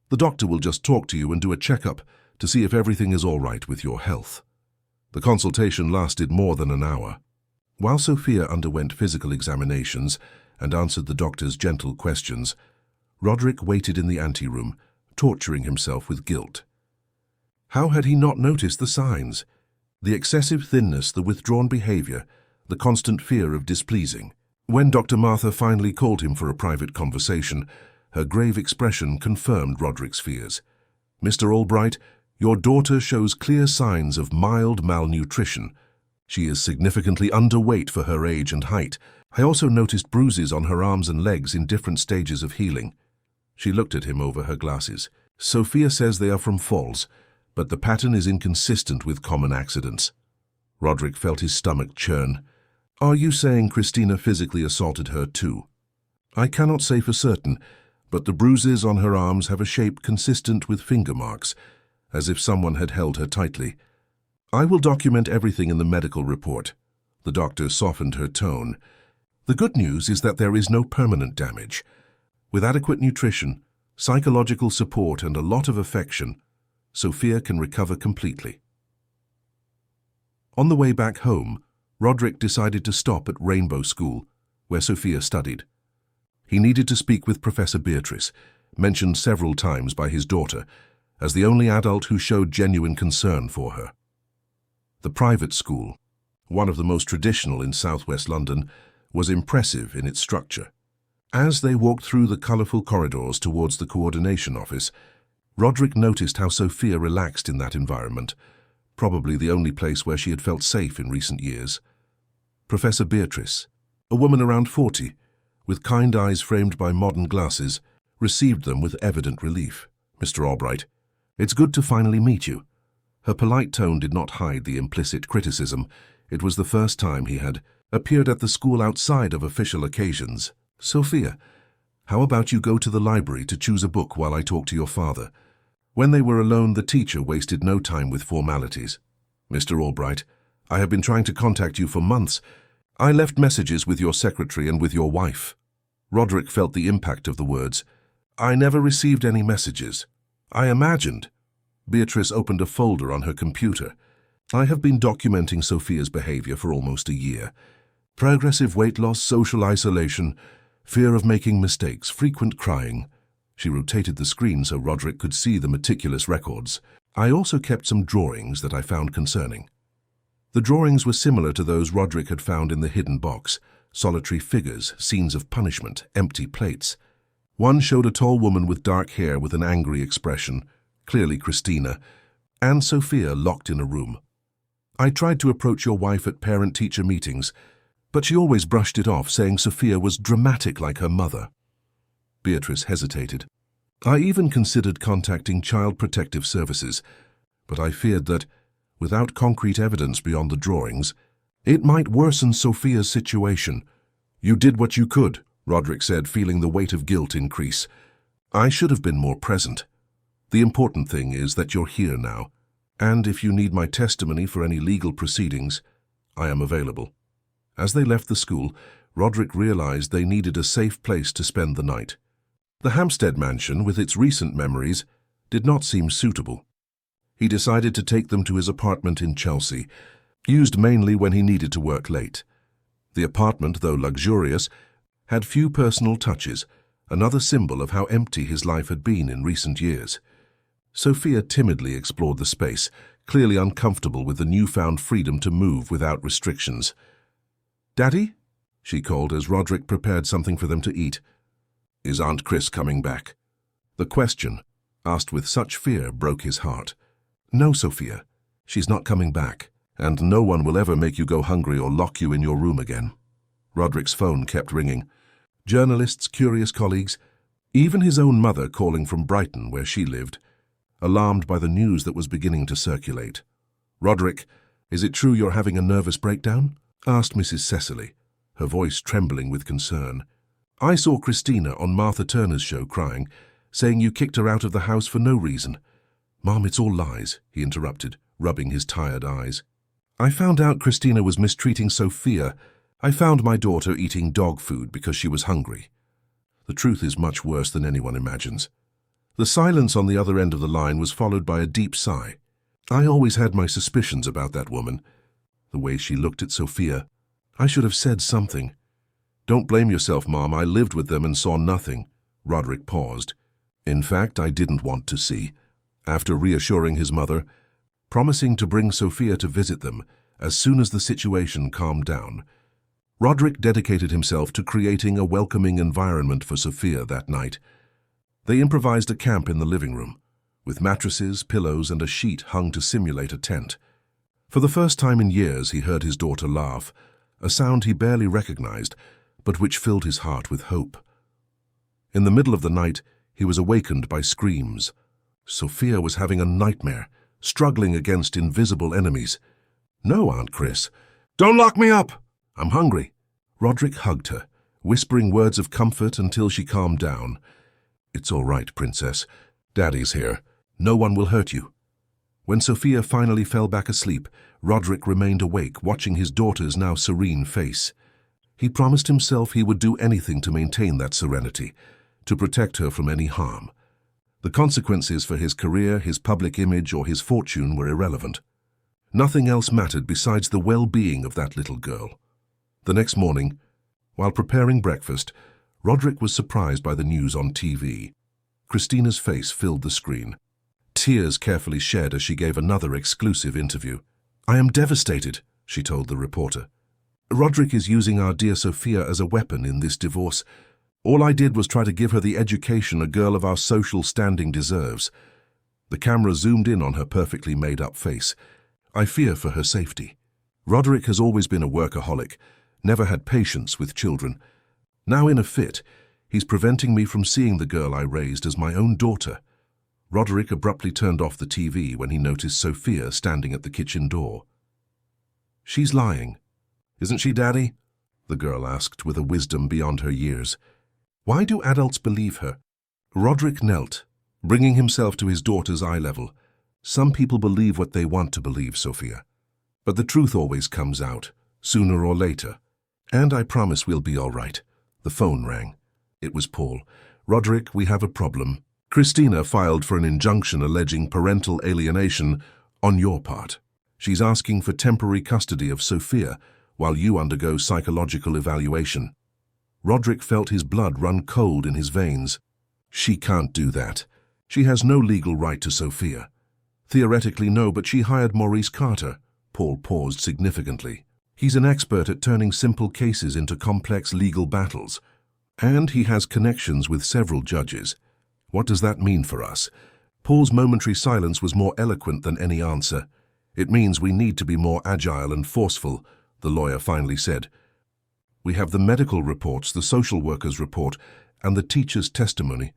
S1: The doctor will just talk to you and do a checkup to see if everything is all right with your health." The consultation lasted more than an hour. While Sophia underwent physical examinations and answered the doctor's gentle questions, Roderick waited in the anteroom, torturing himself with guilt. How had he not noticed the signs? The excessive thinness, the withdrawn behavior, the constant fear of displeasing. When Dr. Martha finally called him for a private conversation, her grave expression confirmed Roderick's fears. "Mr. Albright, your daughter shows clear signs of mild malnutrition. She is significantly underweight for her age and height. I also noticed bruises on her arms and legs in different stages of healing." She looked at him over her glasses. "Sophia says they are from falls, but the pattern is inconsistent with common accidents." Roderick felt his stomach churn. "Are you saying Christina physically assaulted her too?" "I cannot say for certain, but the bruises on her arms have a shape consistent with finger marks, as if someone had held her tightly. I will document everything in the medical report." The doctor softened her tone. "The good news is that there is no permanent damage. With adequate nutrition, psychological support, and a lot of affection, Sophia can recover completely." On the way back home, Roderick decided to stop at Rainbow School, where Sophia studied. He needed to speak with Professor Beatrice, mentioned several times by his daughter, as the only adult who showed genuine concern for her. The private school, one of the most traditional in southwest London, was impressive in its structure. As they walked through the colourful corridors towards the coordination office, Roderick noticed how Sophia relaxed in that environment, probably the only place where she had felt safe in recent years. Professor Beatrice, a woman around 40, with kind eyes framed by modern glasses, received them with evident relief. "Mr. Albright, it's good to finally meet you. Her polite tone did not hide the implicit criticism. It was the first time he had appeared at the school outside of official occasions. "Sophia, how about you go to the library to choose a book while I talk to your father?" When they were alone, the teacher wasted no time with formalities. "Mr. Albright, I have been trying to contact you for months. I left messages with your secretary and with your wife." Roderick felt the impact of the words. "I never received any messages. I imagined." Beatrice opened a folder on her computer. "I have been documenting Sophia's behavior for almost a year. Progressive weight loss, social isolation, fear of making mistakes, frequent crying." She rotated the screen so Roderick could see the meticulous records. "I also kept some drawings that I found concerning." The drawings were similar to those Roderick had found in the hidden box: solitary figures, scenes of punishment, empty plates. One showed a tall woman with dark hair with an angry expression, clearly Christina, and Sophia locked in a room. "I tried to approach your wife at parent-teacher meetings, but she always brushed it off, saying Sophia was dramatic like her mother." Beatrice hesitated. "I even considered contacting Child Protective Services, but I feared that, without concrete evidence beyond the drawings, it might worsen Sophia's situation." "You did what you could," Roderick said, feeling the weight of guilt increase. "I should have been more present. The important thing is that you're here now, and if you need my testimony for any legal proceedings, I am available." As they left the school, Roderick realized they needed a safe place to spend the night. The Hampstead mansion, with its recent memories, did not seem suitable. He decided to take them to his apartment in Chelsea, used mainly when he needed to work late. The apartment, though luxurious, had few personal touches, another symbol of how empty his life had been in recent years. Sophia timidly explored the space, clearly uncomfortable with the newfound freedom to move without restrictions. "Daddy?" she called as Roderick prepared something for them to eat. "Is Aunt Chris coming back?" The question, asked with such fear, broke his heart. "No, Sophia, she's not coming back, and no one will ever make you go hungry or lock you in your room again." Roderick's phone kept ringing. Journalists, curious colleagues, even his own mother calling from Brighton, where she lived, alarmed by the news that was beginning to circulate. "Roderick, is it true you're having a nervous breakdown?" asked Mrs. Cecily, her voice trembling with concern. "I saw Christina on Martha Turner's show crying, saying you kicked her out of the house for no reason." "Mom, it's all lies," he interrupted, rubbing his tired eyes. "I found out Christina was mistreating Sophia. I found my daughter eating dog food because she was hungry." The truth is much worse than anyone imagines. The silence on the other end of the line was followed by a deep sigh. "I always had my suspicions about that woman. The way she looked at Sophia. I should have said something." "Don't blame yourself, Mom. I lived with them and saw nothing." Roderick paused. "In fact, I didn't want to see." After reassuring his mother, promising to bring Sophia to visit them as soon as the situation calmed down, Roderick dedicated himself to creating a welcoming environment for Sophia that night. They improvised a camp in the living room, with mattresses, pillows, and a sheet hung to simulate a tent. For the first time in years, he heard his daughter laugh, a sound he barely recognized, but which filled his heart with hope. In the middle of the night, he was awakened by screams. Sophia was having a nightmare, struggling against invisible enemies. "No, Aunt Chris. Don't lock me up! I'm hungry." Roderick hugged her, whispering words of comfort until she calmed down. "It's all right, Princess. Daddy's here. No one will hurt you." When Sophia finally fell back asleep, Roderick remained awake, watching his daughter's now serene face. He promised himself he would do anything to maintain that serenity, to protect her from any harm. The consequences for his career, his public image, or his fortune were irrelevant. Nothing else mattered besides the well-being of that little girl. The next morning, while preparing breakfast, Roderick was surprised by the news on TV. Christina's face filled the screen. Tears carefully shed as she gave another exclusive interview. "I am devastated," she told the reporter. "Roderick is using our dear Sophia as a weapon in this divorce. All I did was try to give her the education a girl of our social standing deserves." The camera zoomed in on her perfectly made-up face. "I fear for her safety. Roderick has always been a workaholic, never had patience with children. Now in a fit, he's preventing me from seeing the girl I raised as my own daughter." Roderick abruptly turned off the TV when he noticed Sophia standing at the kitchen door. "She's lying. Isn't she, Daddy?" the girl asked with a wisdom beyond her years. "Why do adults believe her?" Roderick knelt, bringing himself to his daughter's eye level. "Some people believe what they want to believe, Sophia. But the truth always comes out, sooner or later. And I promise we'll be all right." The phone rang. It was Paul. "Roderick, we have a problem. Christina filed for an injunction alleging parental alienation on your part. She's asking for temporary custody of Sophia while you undergo psychological evaluation." Roderick felt his blood run cold in his veins. "She can't do that. She has no legal right to Sophia." "Theoretically, no, but she hired Maurice Carter." Paul paused significantly. "He's an expert at turning simple cases into complex legal battles. And he has connections with several judges. What does that mean for us?" Paul's momentary silence was more eloquent than any answer. "It means we need to be more agile and forceful," the lawyer finally said. "We have the medical reports, the social worker's report, and the teacher's testimony.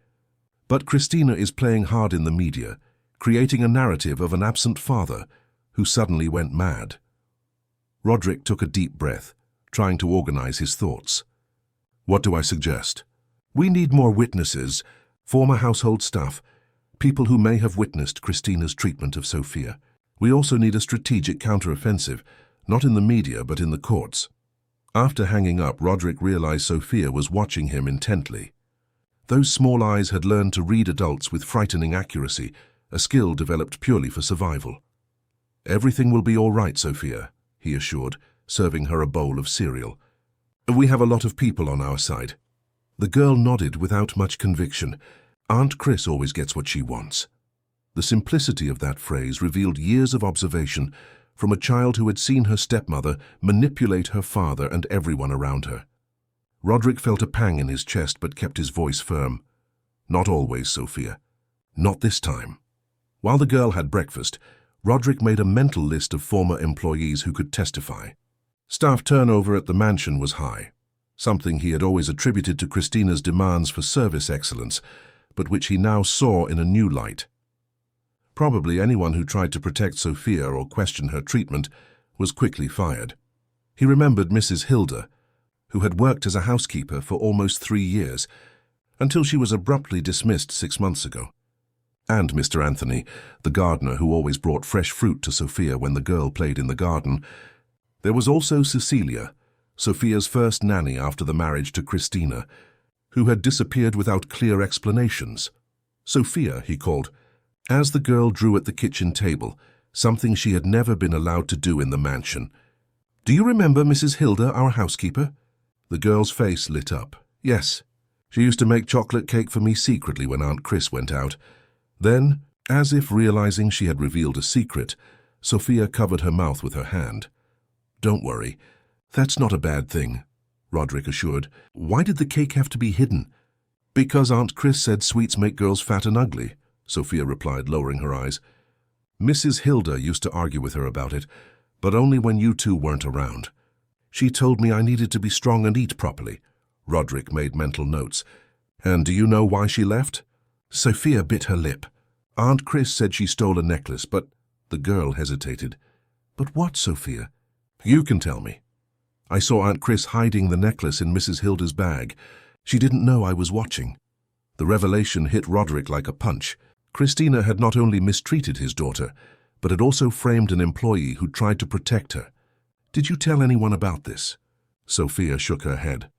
S1: But Christina is playing hard in the media, creating a narrative of an absent father who suddenly went mad." Roderick took a deep breath, trying to organize his thoughts. "What do I suggest?" "We need more witnesses, former household staff, people who may have witnessed Christina's treatment of Sophia. We also need a strategic counteroffensive, not in the media but in the courts." After hanging up, Roderick realized Sophia was watching him intently. Those small eyes had learned to read adults with frightening accuracy, a skill developed purely for survival. "Everything will be all right, Sophia," he assured, serving her a bowl of cereal. "We have a lot of people on our side." The girl nodded without much conviction. Aunt Chris always gets what she wants. The simplicity of that phrase revealed years of observation from a child who had seen her stepmother manipulate her father and everyone around her. Roderick felt a pang in his chest but kept his voice firm. "Not always, Sophia. Not this time." While the girl had breakfast, Roderick made a mental list of former employees who could testify. Staff turnover at the mansion was high, something he had always attributed to Christina's demands for service excellence, but which he now saw in a new light. Probably anyone who tried to protect Sophia or question her treatment was quickly fired. He remembered Mrs. Hilda, who had worked as a housekeeper for almost 3 years, until she was abruptly dismissed 6 months ago. And Mr. Anthony, the gardener who always brought fresh fruit to Sophia when the girl played in the garden. There was also Cecilia, Sophia's first nanny after the marriage to Christina, who had disappeared without clear explanations. "Sophia," he called, as the girl drew at the kitchen table, something she had never been allowed to do in the mansion. "Do you remember Mrs. Hilda, our housekeeper?" The girl's face lit up. "Yes. She used to make chocolate cake for me secretly when Aunt Chris went out." Then, as if realizing she had revealed a secret, Sophia covered her mouth with her hand. "Don't worry. That's not a bad thing," Roderick assured. "Why did the cake have to be hidden?" "Because Aunt Chris said sweets make girls fat and ugly," Sophia replied, lowering her eyes. "Mrs. Hilda used to argue with her about it, but only when you two weren't around. She told me I needed to be strong and eat properly." Roderick made mental notes. "And do you know why she left?" Sophia bit her lip. "Aunt Chris said she stole a necklace, but—" The girl hesitated. "But what, Sophia?" "You can tell me." "I saw Aunt Chris hiding the necklace in Mrs. Hilda's bag. She didn't know I was watching." The revelation hit Roderick like a punch. Christina had not only mistreated his daughter, but had also framed an employee who tried to protect her. "Did you tell anyone about this?" Sophia shook her head.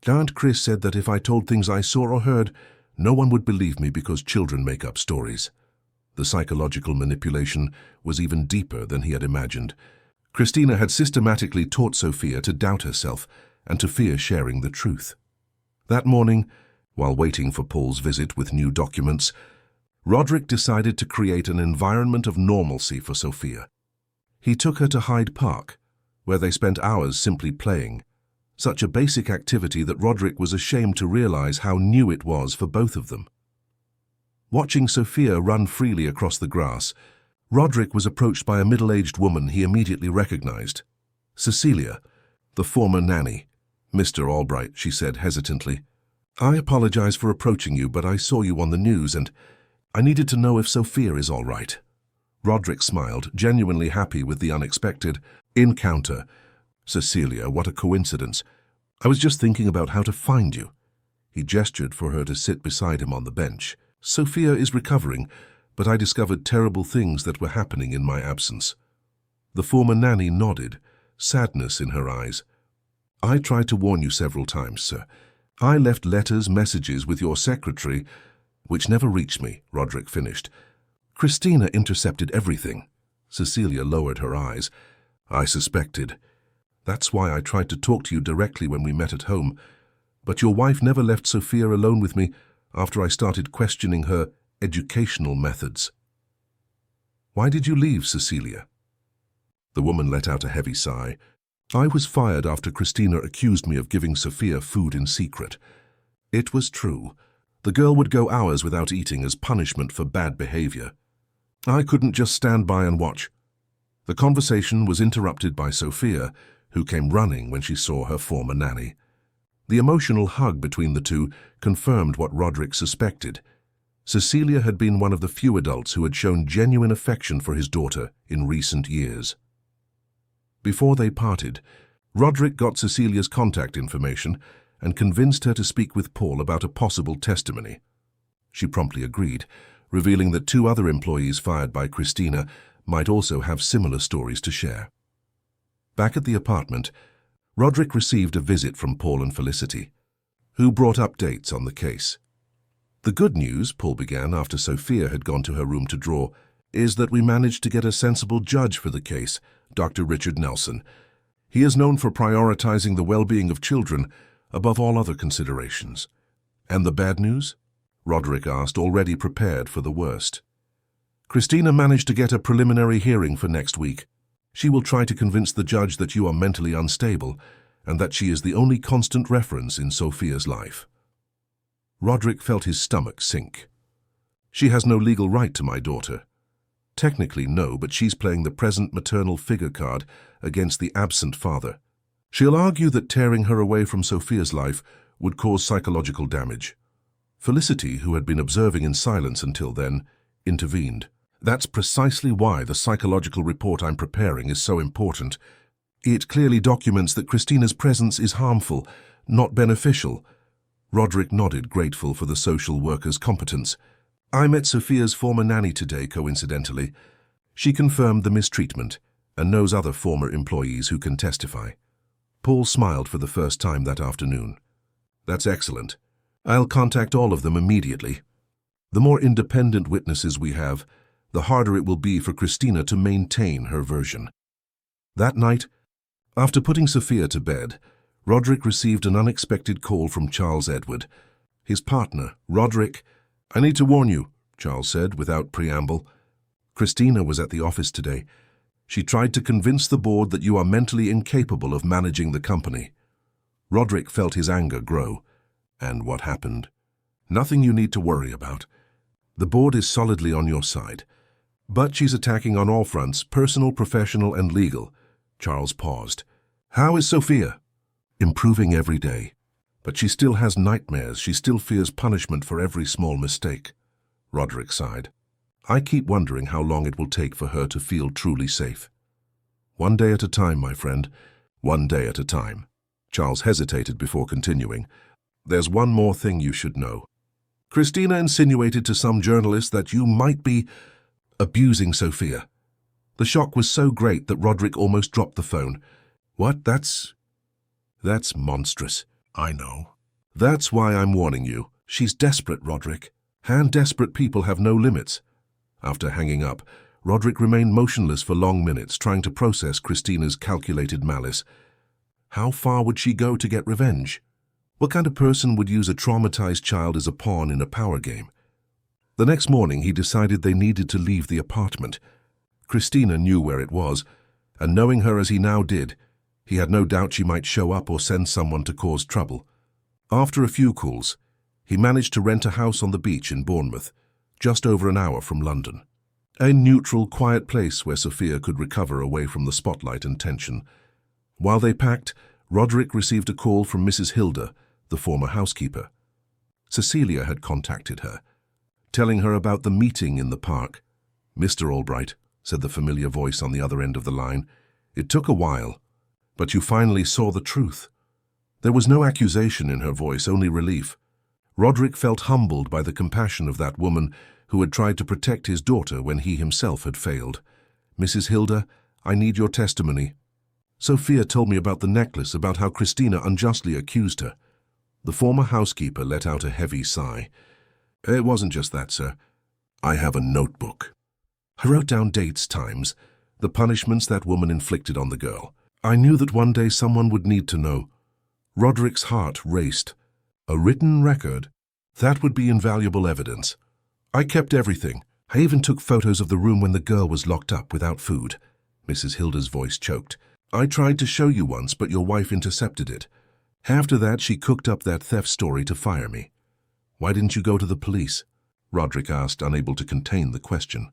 S1: "Aunt Chris said that if I told things I saw or heard, no one would believe me because children make up stories." The psychological manipulation was even deeper than he had imagined. Christina had systematically taught Sophia to doubt herself and to fear sharing the truth. That morning, while waiting for Paul's visit with new documents, Roderick decided to create an environment of normalcy for Sophia. He took her to Hyde Park, where they spent hours simply playing, such a basic activity that Roderick was ashamed to realize how new it was for both of them. Watching Sophia run freely across the grass, Roderick was approached by a middle-aged woman he immediately recognized. Cecilia, the former nanny. "Mr. Albright," she said hesitantly. "I apologize for approaching you, but I saw you on the news and I needed to know if Sophia is all right. Roderick smiled, genuinely happy with the unexpected encounter. Cecilia, what a coincidence. I was just thinking about how to find you. He gestured for her to sit beside him on the bench. Sophia is recovering, but I discovered terrible things that were happening in my absence. The former nanny nodded, sadness in her eyes. I tried to warn you several times, sir. I left letters, messages with your secretary, which never reached me, Roderick finished. Christina intercepted everything. Cecilia lowered her eyes. I suspected. That's why I tried to talk to you directly when we met at home. But your wife never left Sophia alone with me after I started questioning her educational methods. Why did you leave, Cecilia? The woman let out a heavy sigh. I was fired after Christina accused me of giving Sophia food in secret. It was true. The girl would go hours without eating as punishment for bad behavior. I couldn't just stand by and watch. The conversation was interrupted by Sophia, who came running when she saw her former nanny. The emotional hug between the two confirmed what Roderick suspected. Cecilia had been one of the few adults who had shown genuine affection for his daughter in recent years. Before they parted, Roderick got Cecilia's contact information and convinced her to speak with Paul about a possible testimony. She promptly agreed, revealing that 2 other employees fired by Christina might also have similar stories to share. Back at the apartment, Roderick received a visit from Paul and Felicity, who brought updates on the case. The good news, Paul began after Sophia had gone to her room to draw, is that we managed to get a sensible judge for the case, Dr. Richard Nelson. He is known for prioritizing the well-being of children above all other considerations. And the bad news? Roderick asked, already prepared for the worst. Christina managed to get a preliminary hearing for next week. She will try to convince the judge that you are mentally unstable and that she is the only constant reference in Sophia's life. Roderick felt his stomach sink. She has no legal right to my daughter. Technically, no, but she's playing the present maternal figure card against the absent father. She'll argue that tearing her away from Sophia's life would cause psychological damage. Felicity, who had been observing in silence until then, intervened. That's precisely why the psychological report I'm preparing is so important. It clearly documents that Christina's presence is harmful, not beneficial. Roderick nodded, grateful for the social worker's competence. I met Sophia's former nanny today, coincidentally. She confirmed the mistreatment and knows other former employees who can testify. Paul smiled for the first time that afternoon. That's excellent. I'll contact all of them immediately. The more independent witnesses we have, the harder it will be for Christina to maintain her version. That night, after putting Sophia to bed, Roderick received an unexpected call from Charles Edward. His partner, Roderick. I need to warn you, Charles said without preamble. Christina was at the office today. She tried to convince the board that you are mentally incapable of managing the company. Roderick felt his anger grow. And what happened? Nothing you need to worry about. The board is solidly on your side. But she's attacking on all fronts, personal, professional, and legal. Charles paused. How is Sophia? Improving every day. But she still has nightmares. She still fears punishment for every small mistake. Roderick sighed. I keep wondering how long it will take for her to feel truly safe. One day at a time, my friend. One day at a time. Charles hesitated before continuing. There's one more thing you should know. Christina insinuated to some journalist that you might be abusing Sophia. The shock was so great that Roderick almost dropped the phone. What? That's monstrous. I know. That's why I'm warning you. She's desperate, Roderick. And desperate people have no limits. After hanging up, Roderick remained motionless for long minutes, trying to process Christina's calculated malice. How far would she go to get revenge? What kind of person would use a traumatized child as a pawn in a power game? The next morning, he decided they needed to leave the apartment. Christina knew where it was, and knowing her as he now did, he had no doubt she might show up or send someone to cause trouble. After a few calls, he managed to rent a house on the beach in Bournemouth, just over an hour from London. A neutral, quiet place where Sophia could recover away from the spotlight and tension. While they packed, Roderick received a call from Mrs. Hilda, the former housekeeper. Cecilia had contacted her. telling her about the meeting in the park. "Mr. Albright," said the familiar voice on the other end of the line, "it took a while, but you finally saw the truth." There was no accusation in her voice, only relief. Roderick felt humbled by the compassion of that woman who had tried to protect his daughter when he himself had failed. "Mrs. Hilda, I need your testimony. Sophia told me about the necklace, about how Christina unjustly accused her." The former housekeeper let out a heavy sigh. "It wasn't just that, sir. I have a notebook." I wrote down dates, times, the punishments that woman inflicted on the girl. I knew that one day someone would need to know. Roderick's heart raced. A written record? That would be invaluable evidence. I kept everything. I even took photos of the room when the girl was locked up without food. Mrs. Hilda's voice choked. "I tried to show you once, but your wife intercepted it. After that, she cooked up that theft story to fire me." "Why didn't you go to the police?" Roderick asked, unable to contain the question.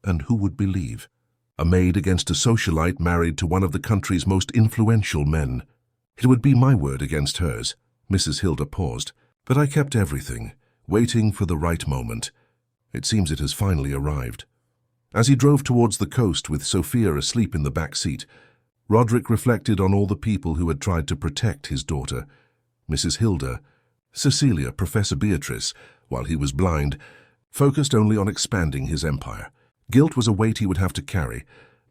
S1: And who would believe? A maid against a socialite married to one of the country's most influential men. It would be my word against hers. Mrs. Hilda paused. "But I kept everything, waiting for the right moment. It seems it has finally arrived." As he drove towards the coast with Sophia asleep in the back seat, Roderick reflected on all the people who had tried to protect his daughter. Mrs. Hilda, Cecilia, Professor Beatrice, while he was blind, focused only on expanding his empire. Guilt was a weight he would have to carry,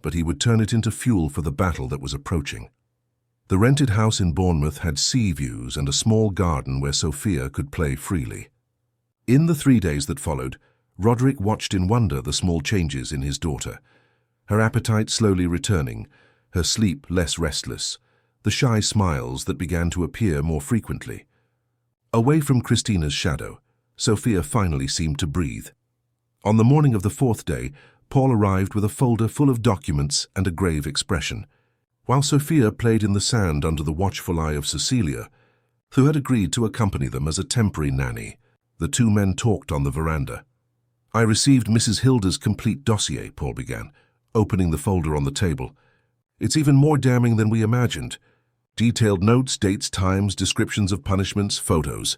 S1: but he would turn it into fuel for the battle that was approaching. The rented house in Bournemouth had sea views and a small garden where Sophia could play freely. In the 3 days that followed, Roderick watched in wonder the small changes in his daughter. Her appetite slowly returning, her sleep less restless, the shy smiles that began to appear more frequently. Away from Christina's shadow, Sophia finally seemed to breathe. On the morning of the 4th day, Paul arrived with a folder full of documents and a grave expression. While Sophia played in the sand under the watchful eye of Cecilia, who had agreed to accompany them as a temporary nanny, the two men talked on the veranda. "I received Mrs. Hilda's complete dossier," Paul began, opening the folder on the table. "It's even more damning than we imagined. Detailed notes, dates, times, descriptions of punishments, photos.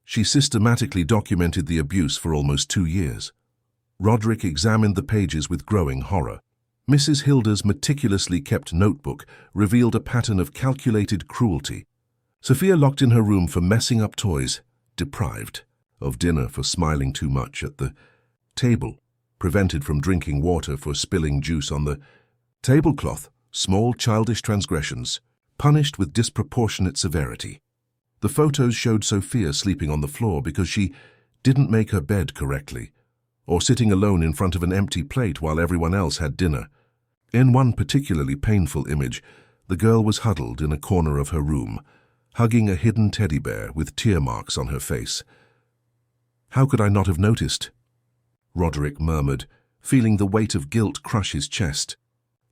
S1: She systematically documented the abuse for almost 2 years." Roderick examined the pages with growing horror. Mrs. Hilda's meticulously kept notebook revealed a pattern of calculated cruelty. Sophia locked in her room for messing up toys, deprived of dinner for smiling too much at the table, prevented from drinking water for spilling juice on the tablecloth, small childish transgressions, punished with disproportionate severity. The photos showed Sophia sleeping on the floor because she didn't make her bed correctly, or sitting alone in front of an empty plate while everyone else had dinner. In one particularly painful image, the girl was huddled in a corner of her room, hugging a hidden teddy bear with tear marks on her face. "How could I not have noticed?" Roderick murmured, feeling the weight of guilt crush his chest.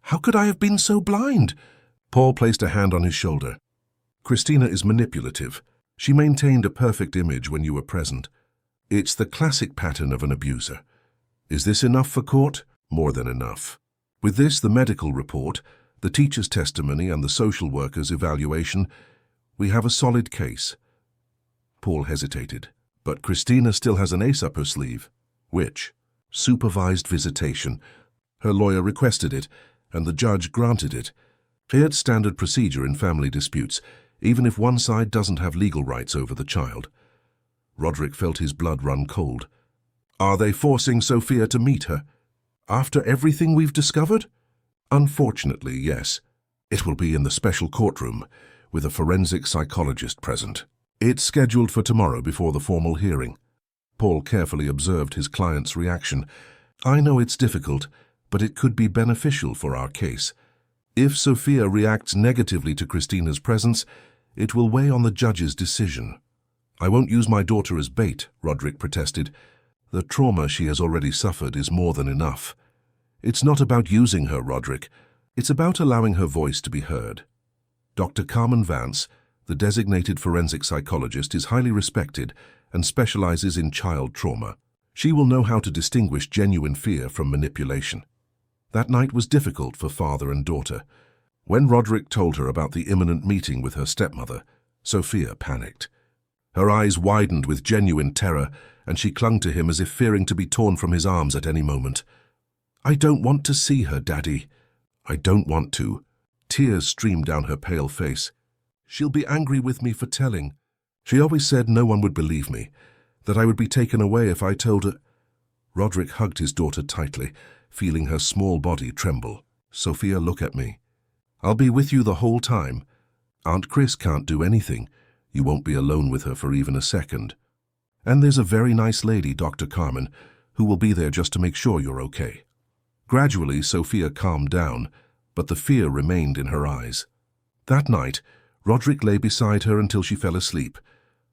S1: "How could I have been so blind?" Paul placed a hand on his shoulder. "Christina is manipulative. She maintained a perfect image when you were present. It's the classic pattern of an abuser. Is this enough for court? More than enough. With this, the medical report, the teacher's testimony, and the social worker's evaluation, we have a solid case." Paul hesitated. "But Christina still has an ace up her sleeve." "Which?" "Supervised visitation. Her lawyer requested it, and the judge granted it. It's standard procedure in family disputes, even if one side doesn't have legal rights over the child." Roderick felt his blood run cold. "Are they forcing Sophia to meet her? After everything we've discovered?" "Unfortunately, yes. It will be in the special courtroom, with a forensic psychologist present. It's scheduled for tomorrow before the formal hearing." Paul carefully observed his client's reaction. "I know it's difficult, but it could be beneficial for our case. If Sophia reacts negatively to Christina's presence, it will weigh on the judge's decision." "I won't use my daughter as bait," Roderick protested. "The trauma she has already suffered is more than enough." "It's not about using her, Roderick. It's about allowing her voice to be heard." Dr. Carmen Vance, the designated forensic psychologist, is highly respected and specializes in child trauma. She will know how to distinguish genuine fear from manipulation. That night was difficult for father and daughter. When Roderick told her about the imminent meeting with her stepmother, Sophia panicked. Her eyes widened with genuine terror, and she clung to him as if fearing to be torn from his arms at any moment. "I don't want to see her, Daddy." "I don't want to." Tears streamed down her pale face. "She'll be angry with me for telling. She always said no one would believe me, that I would be taken away if I told her." Roderick hugged his daughter tightly, feeling her small body tremble. "Sophia, look at me. I'll be with you the whole time. Aunt Chris can't do anything. You won't be alone with her for even a second. And there's a very nice lady, Dr. Carmen, who will be there just to make sure you're okay." Gradually, Sophia calmed down, but the fear remained in her eyes. That night, Roderick lay beside her until she fell asleep,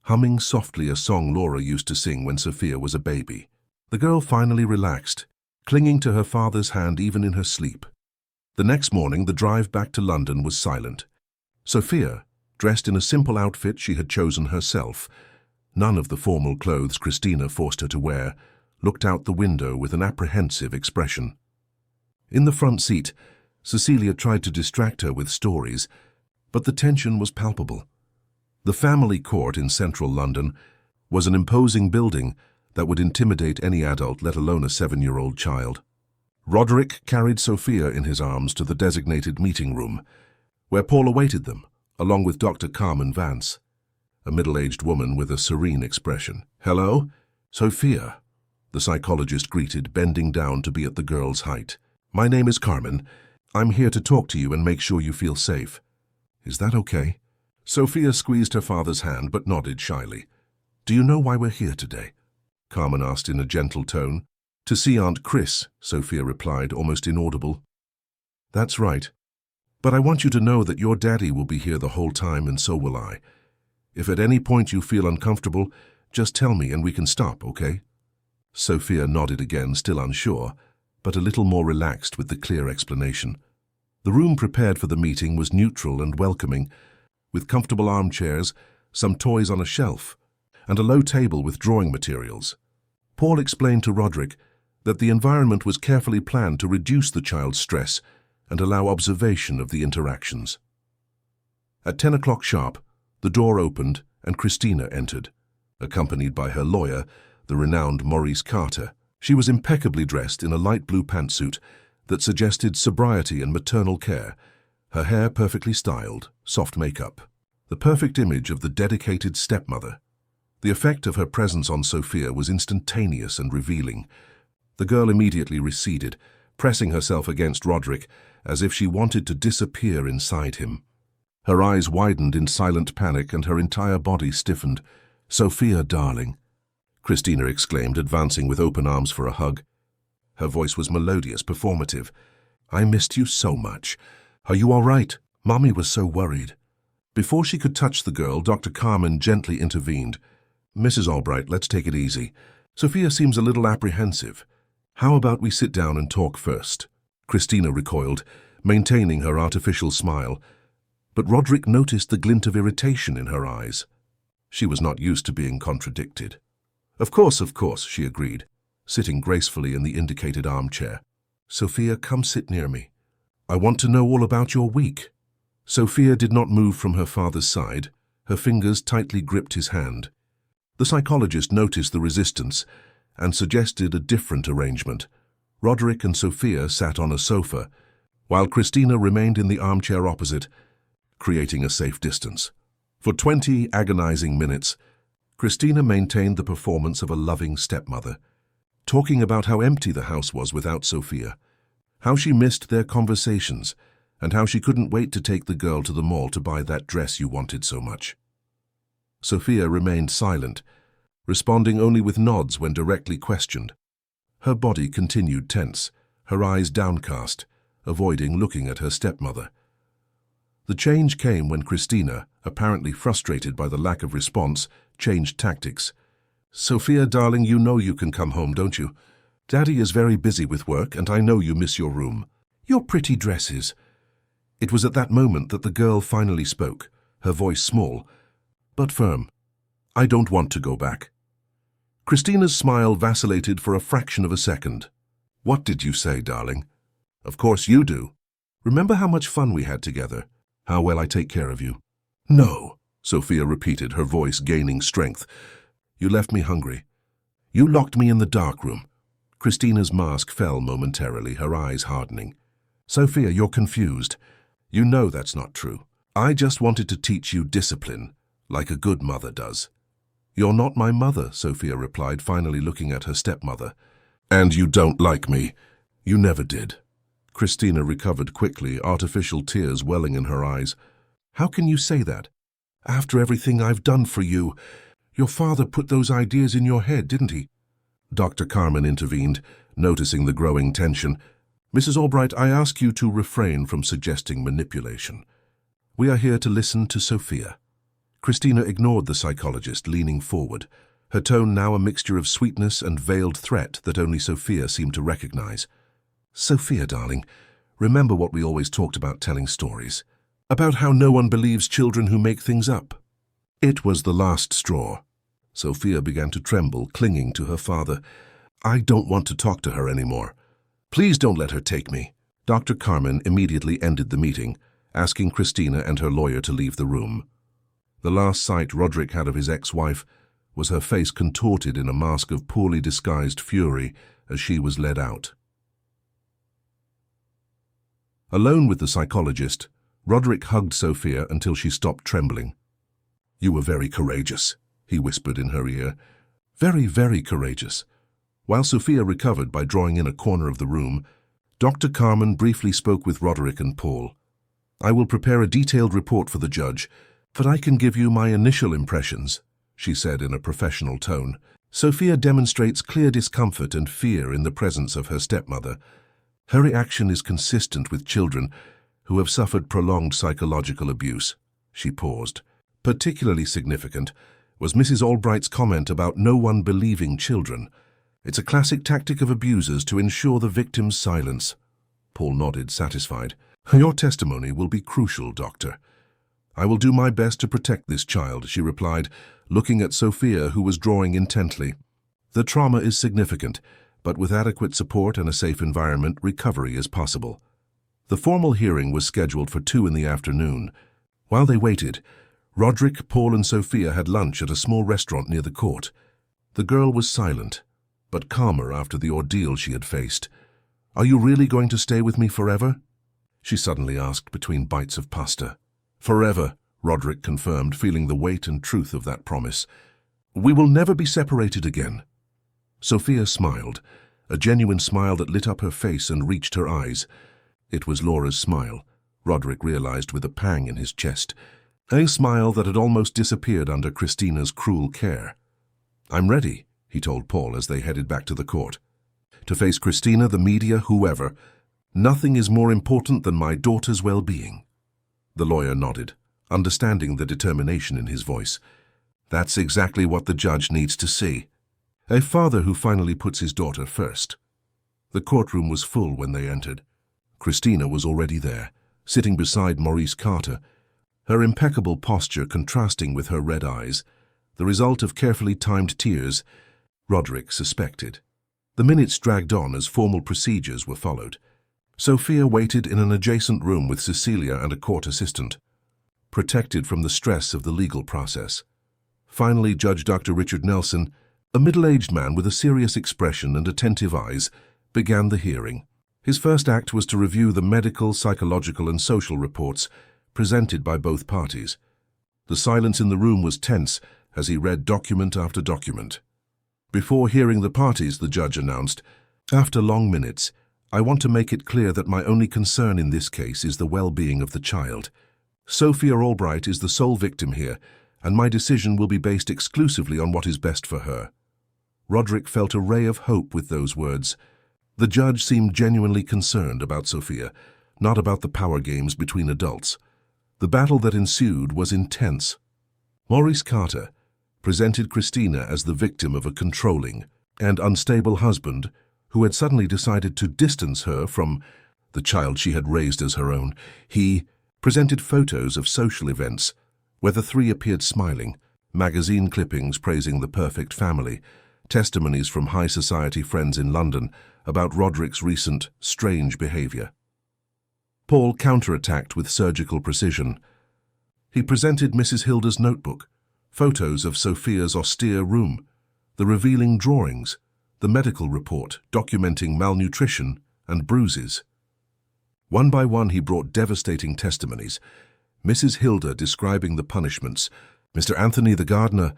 S1: humming softly a song Laura used to sing when Sophia was a baby. The girl finally relaxed, clinging to her father's hand even in her sleep. The next morning, the drive back to London was silent. Sophia, dressed in a simple outfit she had chosen herself, none of the formal clothes Christina forced her to wear, looked out the window with an apprehensive expression. In the front seat, Cecilia tried to distract her with stories, but the tension was palpable. The family court in central London was an imposing building that would intimidate any adult, let alone a 7-year-old child. Roderick carried Sophia in his arms to the designated meeting room, where Paul awaited them, along with Dr. Carmen Vance, a middle-aged woman with a serene expression. "Hello, Sophia," the psychologist greeted, bending down to be at the girl's height. "My name is Carmen. I'm here to talk to you and make sure you feel safe. Is that okay?" Sophia squeezed her father's hand but nodded shyly. "Do you know why we're here today?" Carmen asked in a gentle tone. "To see Aunt Chris," Sophia replied, almost inaudible. "That's right. But I want you to know that your daddy will be here the whole time, and so will I. If at any point you feel uncomfortable, just tell me and we can stop, okay?" Sophia nodded again, still unsure, but a little more relaxed with the clear explanation. The room prepared for the meeting was neutral and welcoming, with comfortable armchairs, some toys on a shelf, and a low table with drawing materials. Paul explained to Roderick that the environment was carefully planned to reduce the child's stress and allow observation of the interactions. At 10 o'clock sharp, the door opened and Christina entered, accompanied by her lawyer, the renowned Maurice Carter. She was impeccably dressed in a light blue pantsuit that suggested sobriety and maternal care, her hair perfectly styled, soft makeup, the perfect image of the dedicated stepmother. The effect of her presence on Sophia was instantaneous and revealing. The girl immediately receded, pressing herself against Roderick as if she wanted to disappear inside him. Her eyes widened in silent panic and her entire body stiffened. "Sophia, darling," Christina exclaimed, advancing with open arms for a hug. Her voice was melodious, performative. "I missed you so much. Are you all right? Mommy was so worried." Before she could touch the girl, Dr. Carmen gently intervened. "Mrs. Albright, let's take it easy. Sophia seems a little apprehensive. How about we sit down and talk first?" Christina recoiled, maintaining her artificial smile, but Roderick noticed the glint of irritation in her eyes. She was not used to being contradicted. Of course," she agreed, sitting gracefully in the indicated armchair. "Sophia, come sit near me. I want to know all about your week." Sophia did not move from her father's side. Her fingers tightly gripped his hand. The psychologist noticed the resistance and suggested a different arrangement. Roderick and Sophia sat on a sofa, while Christina remained in the armchair opposite, creating a safe distance. For 20 agonizing minutes, Christina maintained the performance of a loving stepmother, talking about how empty the house was without Sophia, how she missed their conversations, and how she couldn't wait to take the girl to the mall to buy that dress you wanted so much. Sophia remained silent, responding only with nods when directly questioned. Her body continued tense, her eyes downcast, avoiding looking at her stepmother. The change came when Christina, apparently frustrated by the lack of response, changed tactics. "Sophia, darling, you know you can come home, don't you? Daddy is very busy with work, and I know you miss your room. Your pretty dresses." It was at that moment that the girl finally spoke, her voice small, but firm. "I don't want to go back." Christina's smile vacillated for a fraction of a second. "What did you say, darling?" "Of course you do. Remember how much fun we had together, how well I take care of you." "No." Sophia repeated, her voice gaining strength. You left me hungry. You locked me in the dark room. Christina's mask fell momentarily, her eyes hardening. Sophia, you're confused. You know that's not true. I just wanted to teach you discipline, like a good mother does. You're not my mother, Sophia replied, finally looking at her stepmother. And you don't like me. You never did. Christina recovered quickly, artificial tears welling in her eyes. How can you say that? After everything I've done for you, your father put those ideas in your head, didn't he? Dr. Carmen intervened, noticing the growing tension. Mrs. Albright, I ask you to refrain from suggesting manipulation. We are here to listen to Sophia. Christina ignored the psychologist, leaning forward, her tone now a mixture of sweetness and veiled threat that only Sophia seemed to recognize. Sophia, darling, remember what we always talked about telling stories, about how no one believes children who make things up. It was the last straw. Sophia began to tremble, clinging to her father. I don't want to talk to her anymore. Please don't let her take me. Dr. Carmen immediately ended the meeting, asking Christina and her lawyer to leave the room. The last sight Roderick had of his ex-wife was her face contorted in a mask of poorly disguised fury as she was led out. Alone with the psychologist, Roderick hugged Sophia until she stopped trembling. You were very courageous, he whispered in her ear. Very, very courageous. While Sophia recovered by drawing in a corner of the room, Dr. Carmen briefly spoke with Roderick and Paul. I will prepare a detailed report for the judge, but I can give you my initial impressions, she said in a professional tone. Sophia demonstrates clear discomfort and fear in the presence of her stepmother. Her reaction is consistent with children who have suffered prolonged psychological abuse. She paused. Particularly significant was Mrs. Albright's comment about no one believing children. It's a classic tactic of abusers to ensure the victim's silence. Paul nodded, satisfied. Your testimony will be crucial, Doctor. I will do my best to protect this child, she replied, looking at Sophia, who was drawing intently. The trauma is significant, but with adequate support and a safe environment, recovery is possible. The formal hearing was scheduled for 2 in the afternoon. While they waited, Roderick, Paul and Sophia had lunch at a small restaurant near the court. The girl was silent, but calmer after the ordeal she had faced. Are you really going to stay with me forever? She suddenly asked between bites of pasta. Forever, Roderick confirmed, feeling the weight and truth of that promise. We will never be separated again. Sophia smiled, a genuine smile that lit up her face and reached her eyes. It was Laura's smile, Roderick realized with a pang in his chest, a smile that had almost disappeared under Christina's cruel care. I'm ready, he told Paul as they headed back to the court. To face Christina, the media, whoever, nothing is more important than my daughter's well-being. The lawyer nodded, understanding the determination in his voice. That's exactly what the judge needs to see. A father who finally puts his daughter first. The courtroom was full when they entered. Christina was already there, sitting beside Maurice Carter, her impeccable posture contrasting with her red eyes, the result of carefully timed tears, Roderick suspected. The minutes dragged on as formal procedures were followed. Sophia waited in an adjacent room with Cecilia and a court assistant, protected from the stress of the legal process. Finally, Judge Dr. Richard Nelson, a middle-aged man with a serious expression and attentive eyes, began the hearing. His first act was to review the medical, psychological, and social reports presented by both parties. The silence in the room was tense as he read document after document. Before hearing the parties, the judge announced, After long minutes, I want to make it clear that my only concern in this case is the well-being of the child. Sophia Albright is the sole victim here, and my decision will be based exclusively on what is best for her. Roderick felt a ray of hope with those words. The judge seemed genuinely concerned about Sophia, not about the power games between adults. The battle that ensued was intense. Maurice Carter presented Christina as the victim of a controlling and unstable husband who had suddenly decided to distance her from the child she had raised as her own. He presented photos of social events where the three appeared smiling, magazine clippings praising the perfect family, testimonies from high society friends in London about Roderick's recent strange behavior. Paul counterattacked with surgical precision. He presented Mrs. Hilda's notebook, photos of Sophia's austere room, the revealing drawings, the medical report documenting malnutrition and bruises. One by one he brought devastating testimonies, Mrs. Hilda describing the punishments, Mr. Anthony the gardener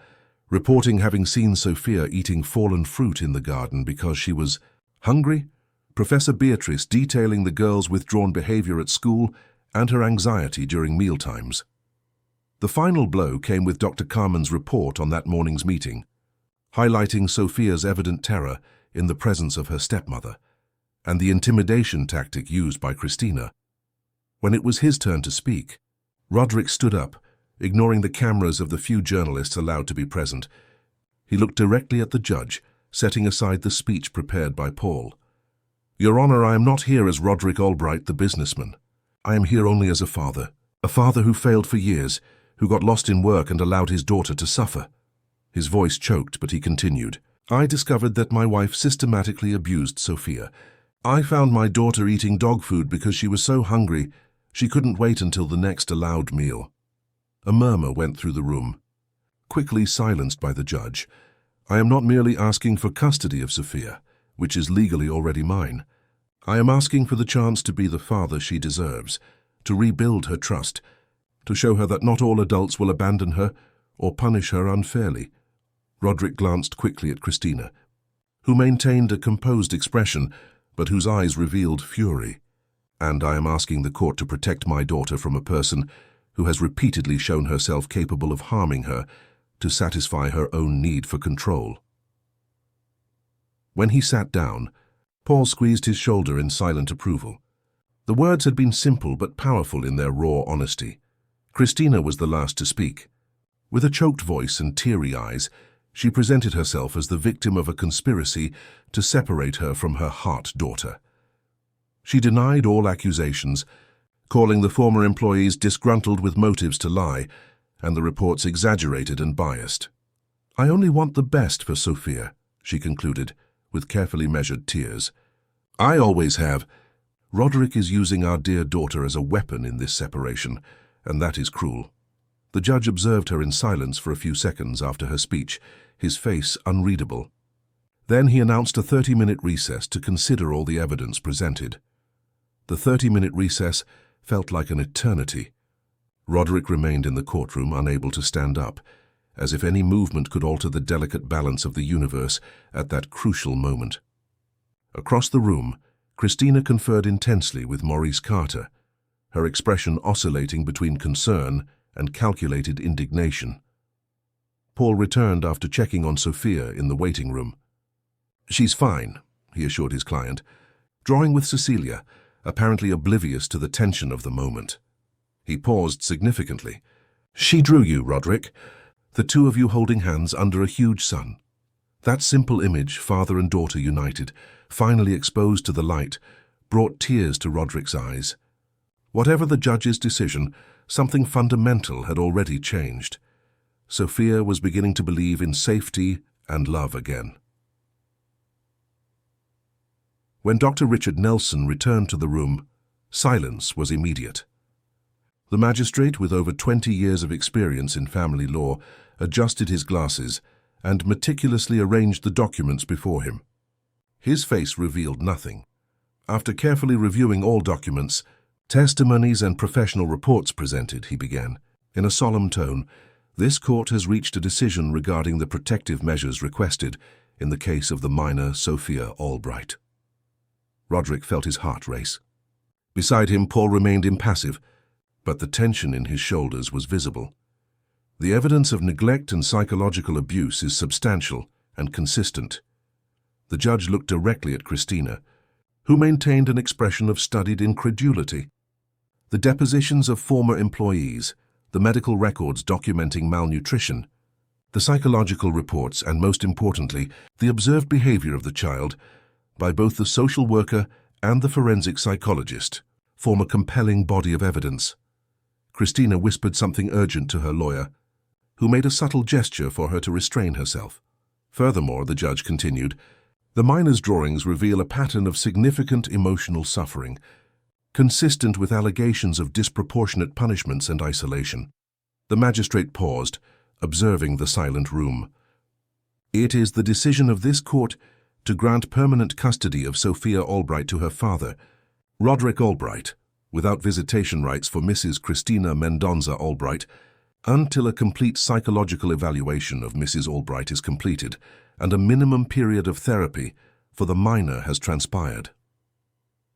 S1: reporting having seen Sophia eating fallen fruit in the garden because she was hungry, Professor Beatrice detailing the girl's withdrawn behavior at school and her anxiety during mealtimes. The final blow came with Dr. Carmen's report on that morning's meeting, highlighting Sophia's evident terror in the presence of her stepmother and the intimidation tactic used by Christina. When it was his turn to speak, Roderick stood up, ignoring the cameras of the few journalists allowed to be present. He looked directly at the judge, setting aside the speech prepared by Paul. "Your Honor, I am not here as Roderick Albright, the businessman. I am here only as a father who failed for years, who got lost in work and allowed his daughter to suffer." His voice choked, but he continued. "I discovered that my wife systematically abused Sophia. I found my daughter eating dog food because she was so hungry she couldn't wait until the next allowed meal." A murmur went through the room, quickly silenced by the judge. "I am not merely asking for custody of Sophia, which is legally already mine. I am asking for the chance to be the father she deserves, to rebuild her trust, to show her that not all adults will abandon her or punish her unfairly." Roderick glanced quickly at Christina, who maintained a composed expression, but whose eyes revealed fury. "And I am asking the court to protect my daughter from a person who has repeatedly shown herself capable of harming her to satisfy her own need for control." When he sat down, Paul squeezed his shoulder in silent approval. The words had been simple but powerful in their raw honesty. Christina was the last to speak. With a choked voice and teary eyes, she presented herself as the victim of a conspiracy to separate her from her heart daughter. She denied all accusations, calling the former employees disgruntled with motives to lie, and the reports exaggerated and biased. "I only want the best for Sophia," she concluded, with carefully measured tears. "I always have. Roderick is using our dear daughter as a weapon in this separation, and that is cruel." The judge observed her in silence for a few seconds after her speech, his face unreadable. Then he announced a 30-minute recess to consider all the evidence presented. The 30-minute recess felt like an eternity. Roderick remained in the courtroom, unable to stand up, as if any movement could alter the delicate balance of the universe at that crucial moment. Across the room, Christina conferred intensely with Maurice Carter, her expression oscillating between concern and calculated indignation. Paul returned after checking on Sophia in the waiting room. "She's fine," he assured his client, drawing with Cecilia, apparently oblivious to the tension of the moment. He paused significantly. "She drew you, Roderick, the two of you holding hands under a huge sun. That simple image, father and daughter united, finally exposed to the light, brought tears to Roderick's eyes. Whatever the judge's decision, something fundamental had already changed. Sophia was beginning to believe in safety and love again." When Dr. Richard Nelson returned to the room, silence was immediate. The magistrate, with over 20 years of experience in family law, adjusted his glasses and meticulously arranged the documents before him. His face revealed nothing. After carefully reviewing all documents, testimonies and professional reports presented, he began, in a solemn tone, "This court has reached a decision regarding the protective measures requested in the case of the minor Sophia Albright." Roderick felt his heart race. Beside him, Paul remained impassive, but the tension in his shoulders was visible. The evidence of neglect and psychological abuse is substantial and consistent. The judge looked directly at Christina, who maintained an expression of studied incredulity. The depositions of former employees, the medical records documenting malnutrition, the psychological reports, and most importantly, the observed behavior of the child by both the social worker and the forensic psychologist, form a compelling body of evidence. Christina whispered something urgent to her lawyer, who made a subtle gesture for her to restrain herself. Furthermore, the judge continued, "The minor's drawings reveal a pattern of significant emotional suffering, consistent with allegations of disproportionate punishments and isolation. The magistrate paused, observing the silent room. "It is the decision of this court to grant permanent custody of Sophia Albright to her father, Roderick Albright, without visitation rights for Mrs. Christina Mendonza Albright, until a complete psychological evaluation of Mrs. Albright is completed and a minimum period of therapy for the minor has transpired."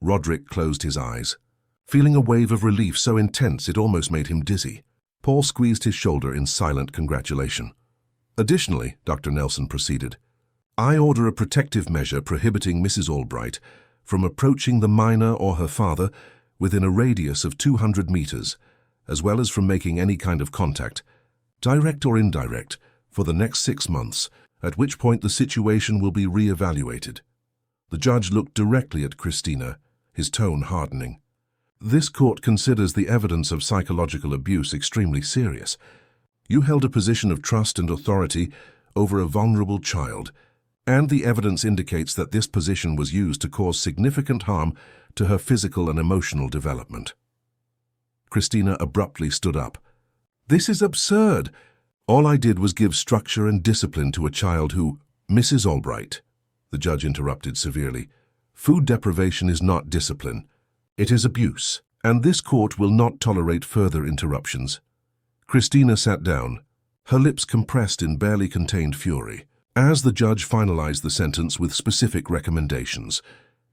S1: Roderick closed his eyes, feeling a wave of relief so intense it almost made him dizzy. Paul squeezed his shoulder in silent congratulation. "Additionally," Dr. Nelson proceeded, "I order a protective measure prohibiting Mrs. Albright from approaching the minor or her father within a radius of 200 meters, as well as from making any kind of contact, direct or indirect, for the next 6 months, at which point the situation will be re-evaluated." The judge looked directly at Christina, his tone hardening. "This court considers the evidence of psychological abuse extremely serious. You held a position of trust and authority over a vulnerable child, and the evidence indicates that this position was used to cause significant harm to her physical and emotional development." Christina abruptly stood up. "This is absurd. All I did was give structure and discipline to a child who—" "Mrs. Albright," the judge interrupted severely, "food deprivation is not discipline. It is abuse, and this court will not tolerate further interruptions." Christina sat down, her lips compressed in barely contained fury, as the judge finalized the sentence with specific recommendations: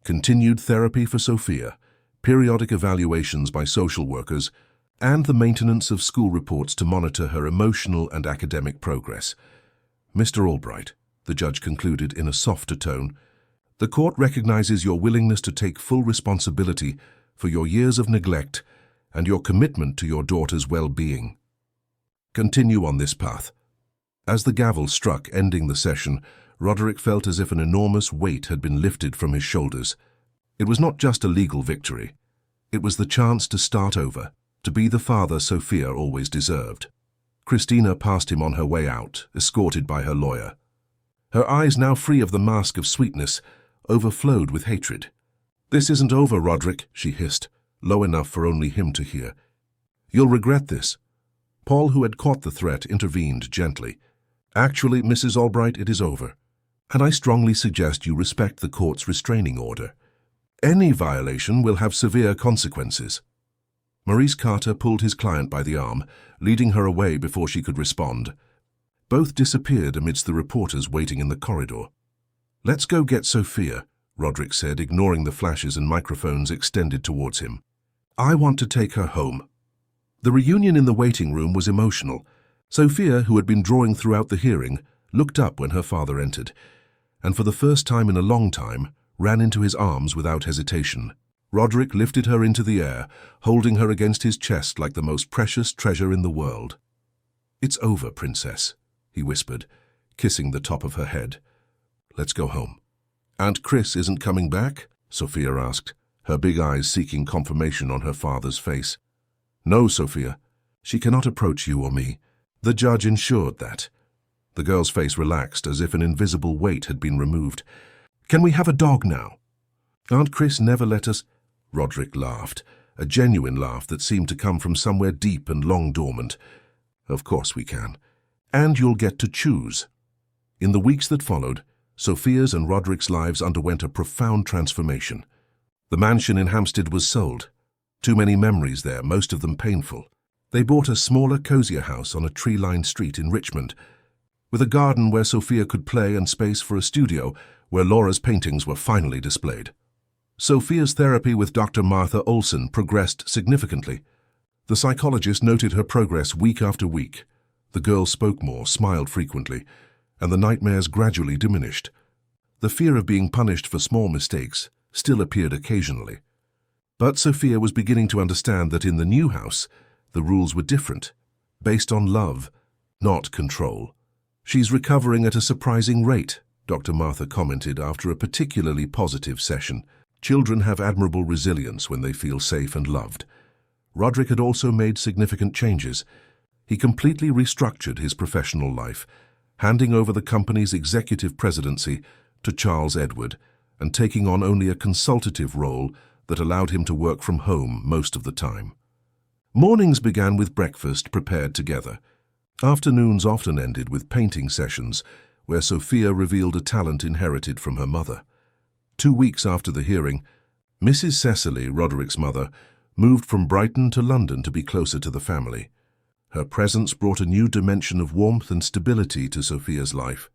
S1: continued therapy for Sophia, periodic evaluations by social workers, and the maintenance of school reports to monitor her emotional and academic progress. "Mr. Albright," the judge concluded in a softer tone, "the court recognizes your willingness to take full responsibility for your years of neglect and your commitment to your daughter's well-being. Continue on this path." As the gavel struck, ending the session, Roderick felt as if an enormous weight had been lifted from his shoulders. It was not just a legal victory. It was the chance to start over, to be the father Sophia always deserved. Christina passed him on her way out, escorted by her lawyer. Her eyes, now free of the mask of sweetness, overflowed with hatred. "This isn't over, Roderick," she hissed, low enough for only him to hear. "You'll regret this." Paul, who had caught the threat, intervened gently. "Actually, Mrs. Albright, it is over, and I strongly suggest you respect the court's restraining order. Any violation will have severe consequences." Maurice Carter pulled his client by the arm, leading her away before she could respond. Both disappeared amidst the reporters waiting in the corridor. "Let's go get Sophia," Roderick said, ignoring the flashes and microphones extended towards him. "I want to take her home." The reunion in the waiting room was emotional. Sophia, who had been drawing throughout the hearing, looked up when her father entered, and for the first time in a long time, ran into his arms without hesitation. Roderick lifted her into the air, holding her against his chest like the most precious treasure in the world. "It's over, Princess," he whispered, kissing the top of her head. "Let's go home." "Aunt Chris isn't coming back?" Sophia asked, her big eyes seeking confirmation on her father's face. "No, Sophia. She cannot approach you or me. The judge ensured that." The girl's face relaxed as if an invisible weight had been removed. "Can we have a dog now?" "Aunt Chris never let us—" Roderick laughed, a genuine laugh that seemed to come from somewhere deep and long dormant. "Of course we can. And you'll get to choose." In the weeks that followed, Sophia's and Roderick's lives underwent a profound transformation. The mansion in Hampstead was sold. Too many memories there, most of them painful. They bought a smaller, cozier house on a tree-lined street in Richmond, with a garden where Sophia could play and space for a studio where Laura's paintings were finally displayed. Sophia's therapy with Dr. Martha Olson progressed significantly. The psychologist noted her progress week after week. The girl spoke more, smiled frequently, and the nightmares gradually diminished. The fear of being punished for small mistakes still appeared occasionally. But Sophia was beginning to understand that in the new house, the rules were different, based on love, not control. "She's recovering at a surprising rate," Dr. Martha commented after a particularly positive session. "Children have admirable resilience when they feel safe and loved." Roderick had also made significant changes. He completely restructured his professional life, handing over the company's executive presidency to Charles Edward and taking on only a consultative role that allowed him to work from home most of the time. Mornings began with breakfast prepared together. Afternoons often ended with painting sessions, where Sophia revealed a talent inherited from her mother. 2 weeks after the hearing, Mrs. Cecily, Roderick's mother, moved from Brighton to London to be closer to the family. Her presence brought a new dimension of warmth and stability to Sophia's life,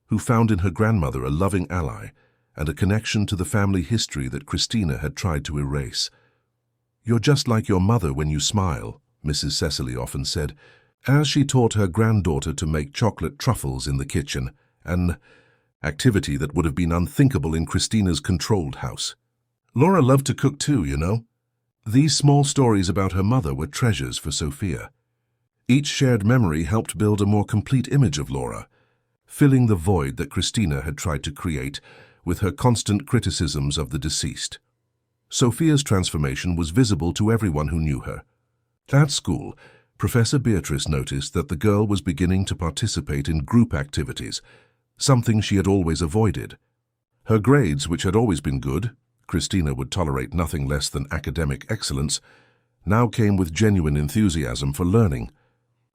S1: who found in her grandmother a loving ally and a connection to the family history that Christina had tried to erase. "You're just like your mother when you smile," Mrs. Cecily often said, as she taught her granddaughter to make chocolate truffles in the kitchen, an activity that would have been unthinkable in Christina's controlled house. Laura loved to cook too, you know. These small stories about her mother were treasures for Sophia. Each shared memory helped build a more complete image of Laura, filling the void that Christina had tried to create with her constant criticisms of the deceased. Sophia's transformation was visible to everyone who knew her. At school, Professor Beatrice noticed that the girl was beginning to participate in group activities, something she had always avoided. Her grades, which had always been good, Christina would tolerate nothing less than academic excellence, now came with genuine enthusiasm for learning.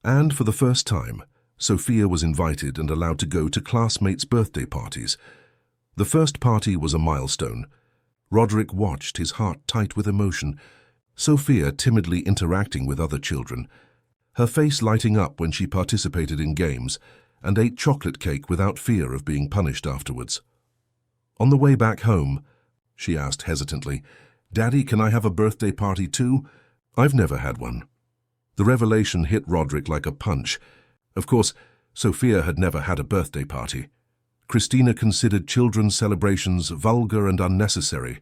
S1: And for the first time, Sophia was invited and allowed to go to classmates' birthday parties. The first party was a milestone. Roderick watched, his heart tight with emotion, Sophia timidly interacting with other children, her face lighting up when she participated in games and ate chocolate cake without fear of being punished afterwards. On the way back home, she asked hesitantly, "Daddy, can I have a birthday party too? I've never had one." The revelation hit Roderick like a punch. Of course, Sophia had never had a birthday party. Christina considered children's celebrations vulgar and unnecessary.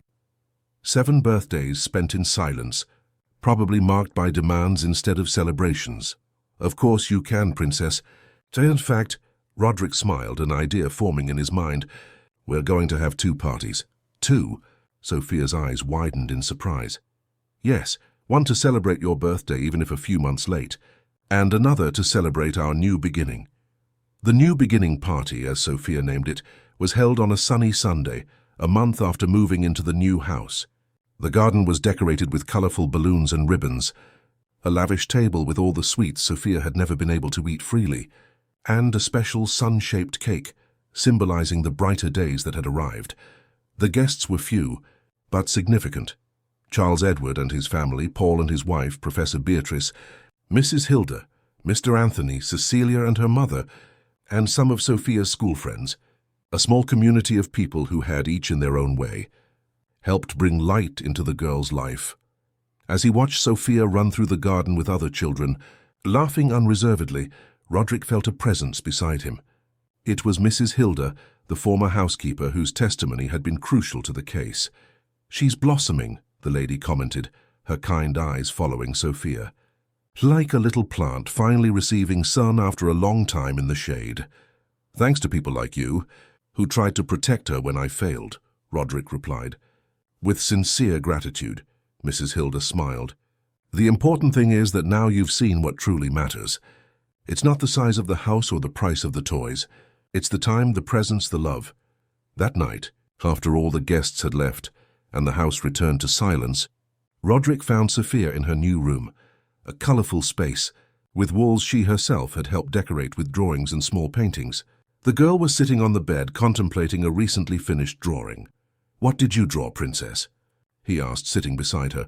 S1: 7 birthdays spent in silence, probably marked by demands instead of celebrations. "Of course you can, Princess." In fact, Roderick smiled, an idea forming in his mind. "We're going to have 2 parties. 2? Sophia's eyes widened in surprise. "Yes, one to celebrate your birthday even if a few months late, and another to celebrate our new beginning." The New Beginning Party, as Sophia named it, was held on a sunny Sunday, a month after moving into the new house. The garden was decorated with colorful balloons and ribbons, a lavish table with all the sweets Sophia had never been able to eat freely, and a special sun-shaped cake, symbolizing the brighter days that had arrived. The guests were few, but significant. Charles Edward and his family, Paul and his wife, Professor Beatrice, Mrs. Hilda, Mr. Anthony, Cecilia and her mother, and some of Sophia's school friends, a small community of people who had, each in their own way, helped bring light into the girl's life. As he watched Sophia run through the garden with other children, laughing unreservedly, Roderick felt a presence beside him. It was Mrs. Hilda, the former housekeeper whose testimony had been crucial to the case. "She's blossoming," the lady commented, her kind eyes following Sophia. "Like a little plant finally receiving sun after a long time in the shade. Thanks to people like you, who tried to protect her when I failed," Roderick replied. "With sincere gratitude," Mrs. Hilda smiled. "The important thing is that now you've seen what truly matters. It's not the size of the house or the price of the toys. It's the time, the presence, the love." That night, after all the guests had left and the house returned to silence, Roderick found Sophia in her new room, a colorful space, with walls she herself had helped decorate with drawings and small paintings. The girl was sitting on the bed contemplating a recently finished drawing. "What did you draw, Princess?" he asked, sitting beside her.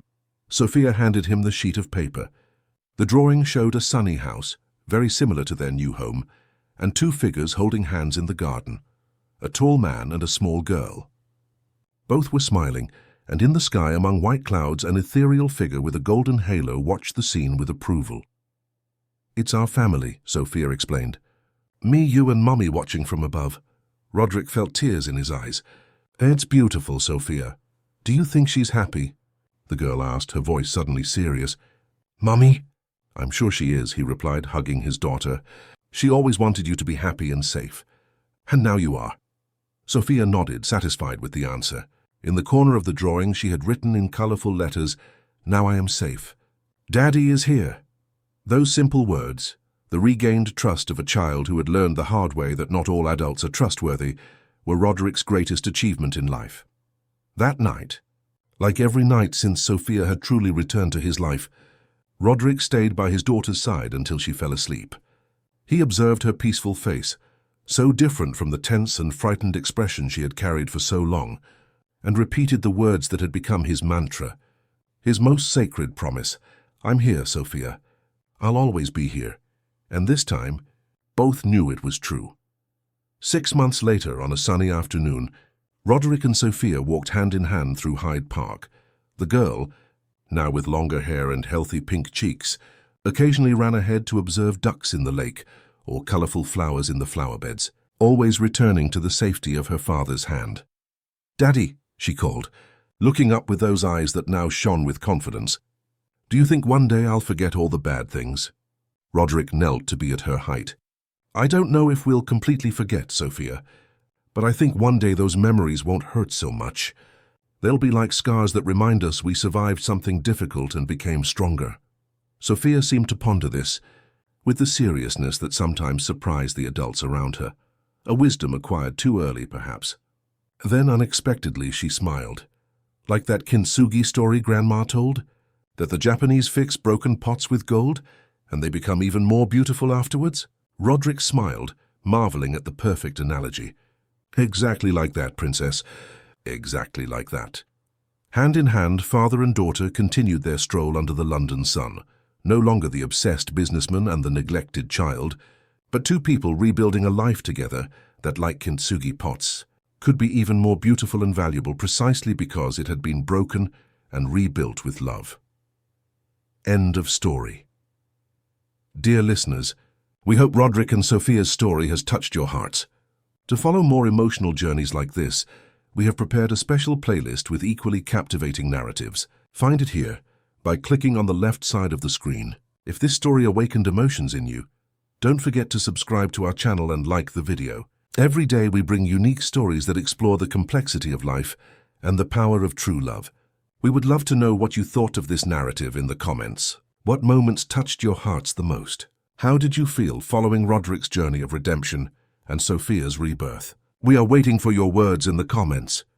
S1: Sophia handed him the sheet of paper. The drawing showed a sunny house, very similar to their new home, and 2 figures holding hands in the garden, a tall man and a small girl. Both were smiling, and in the sky among white clouds an ethereal figure with a golden halo watched the scene with approval. "It's our family," Sophia explained. "Me, you and Mummy watching from above." Roderick felt tears in his eyes. "It's beautiful, Sophia. Do you think she's happy?" the girl asked, her voice suddenly serious. "Mummy?" "I'm sure she is," he replied, hugging his daughter. "She always wanted you to be happy and safe. And now you are." Sophia nodded, satisfied with the answer. In the corner of the drawing she had written in colorful letters, "Now I am safe. Daddy is here." Those simple words, the regained trust of a child who had learned the hard way that not all adults are trustworthy, were Roderick's greatest achievement in life. That night, like every night since Sophia had truly returned to his life, Roderick stayed by his daughter's side until she fell asleep. He observed her peaceful face, so different from the tense and frightened expression she had carried for so long, and repeated the words that had become his mantra, his most sacred promise. "I'm here, Sophia. I'll always be here." And this time, both knew it was true. 6 months later, on a sunny afternoon, Roderick and Sophia walked hand in hand through Hyde Park. The girl, now with longer hair and healthy pink cheeks, occasionally ran ahead to observe ducks in the lake or colorful flowers in the flower beds, always returning to the safety of her father's hand. "Daddy," she called, looking up with those eyes that now shone with confidence. "Do you think one day I'll forget all the bad things?" Roderick knelt to be at her height. "I don't know if we'll completely forget, Sophia, but I think one day those memories won't hurt so much. They'll be like scars that remind us we survived something difficult and became stronger." Sophia seemed to ponder this, with the seriousness that sometimes surprised the adults around her, a wisdom acquired too early, perhaps. Then, unexpectedly, she smiled. "Like that kintsugi story Grandma told? That the Japanese fix broken pots with gold, and they become even more beautiful afterwards?" Roderick smiled, marveling at the perfect analogy. "Exactly like that, Princess. Exactly like that." Hand in hand, father and daughter continued their stroll under the London sun, no longer the obsessed businessman and the neglected child, but two people rebuilding a life together that, like kintsugi pots, could be even more beautiful and valuable precisely because it had been broken and rebuilt with love. End of story. Dear listeners, we hope Roderick and Sophia's story has touched your hearts. To follow more emotional journeys like this, we have prepared a special playlist with equally captivating narratives. Find it here by clicking on the left side of the screen. If this story awakened emotions in you, don't forget to subscribe to our channel and like the video. Every day we bring unique stories that explore the complexity of life and the power of true love. We would love to know what you thought of this narrative in the comments. What moments touched your hearts the most? How did you feel following Roderick's journey of redemption and Sophia's rebirth? We are waiting for your words in the comments.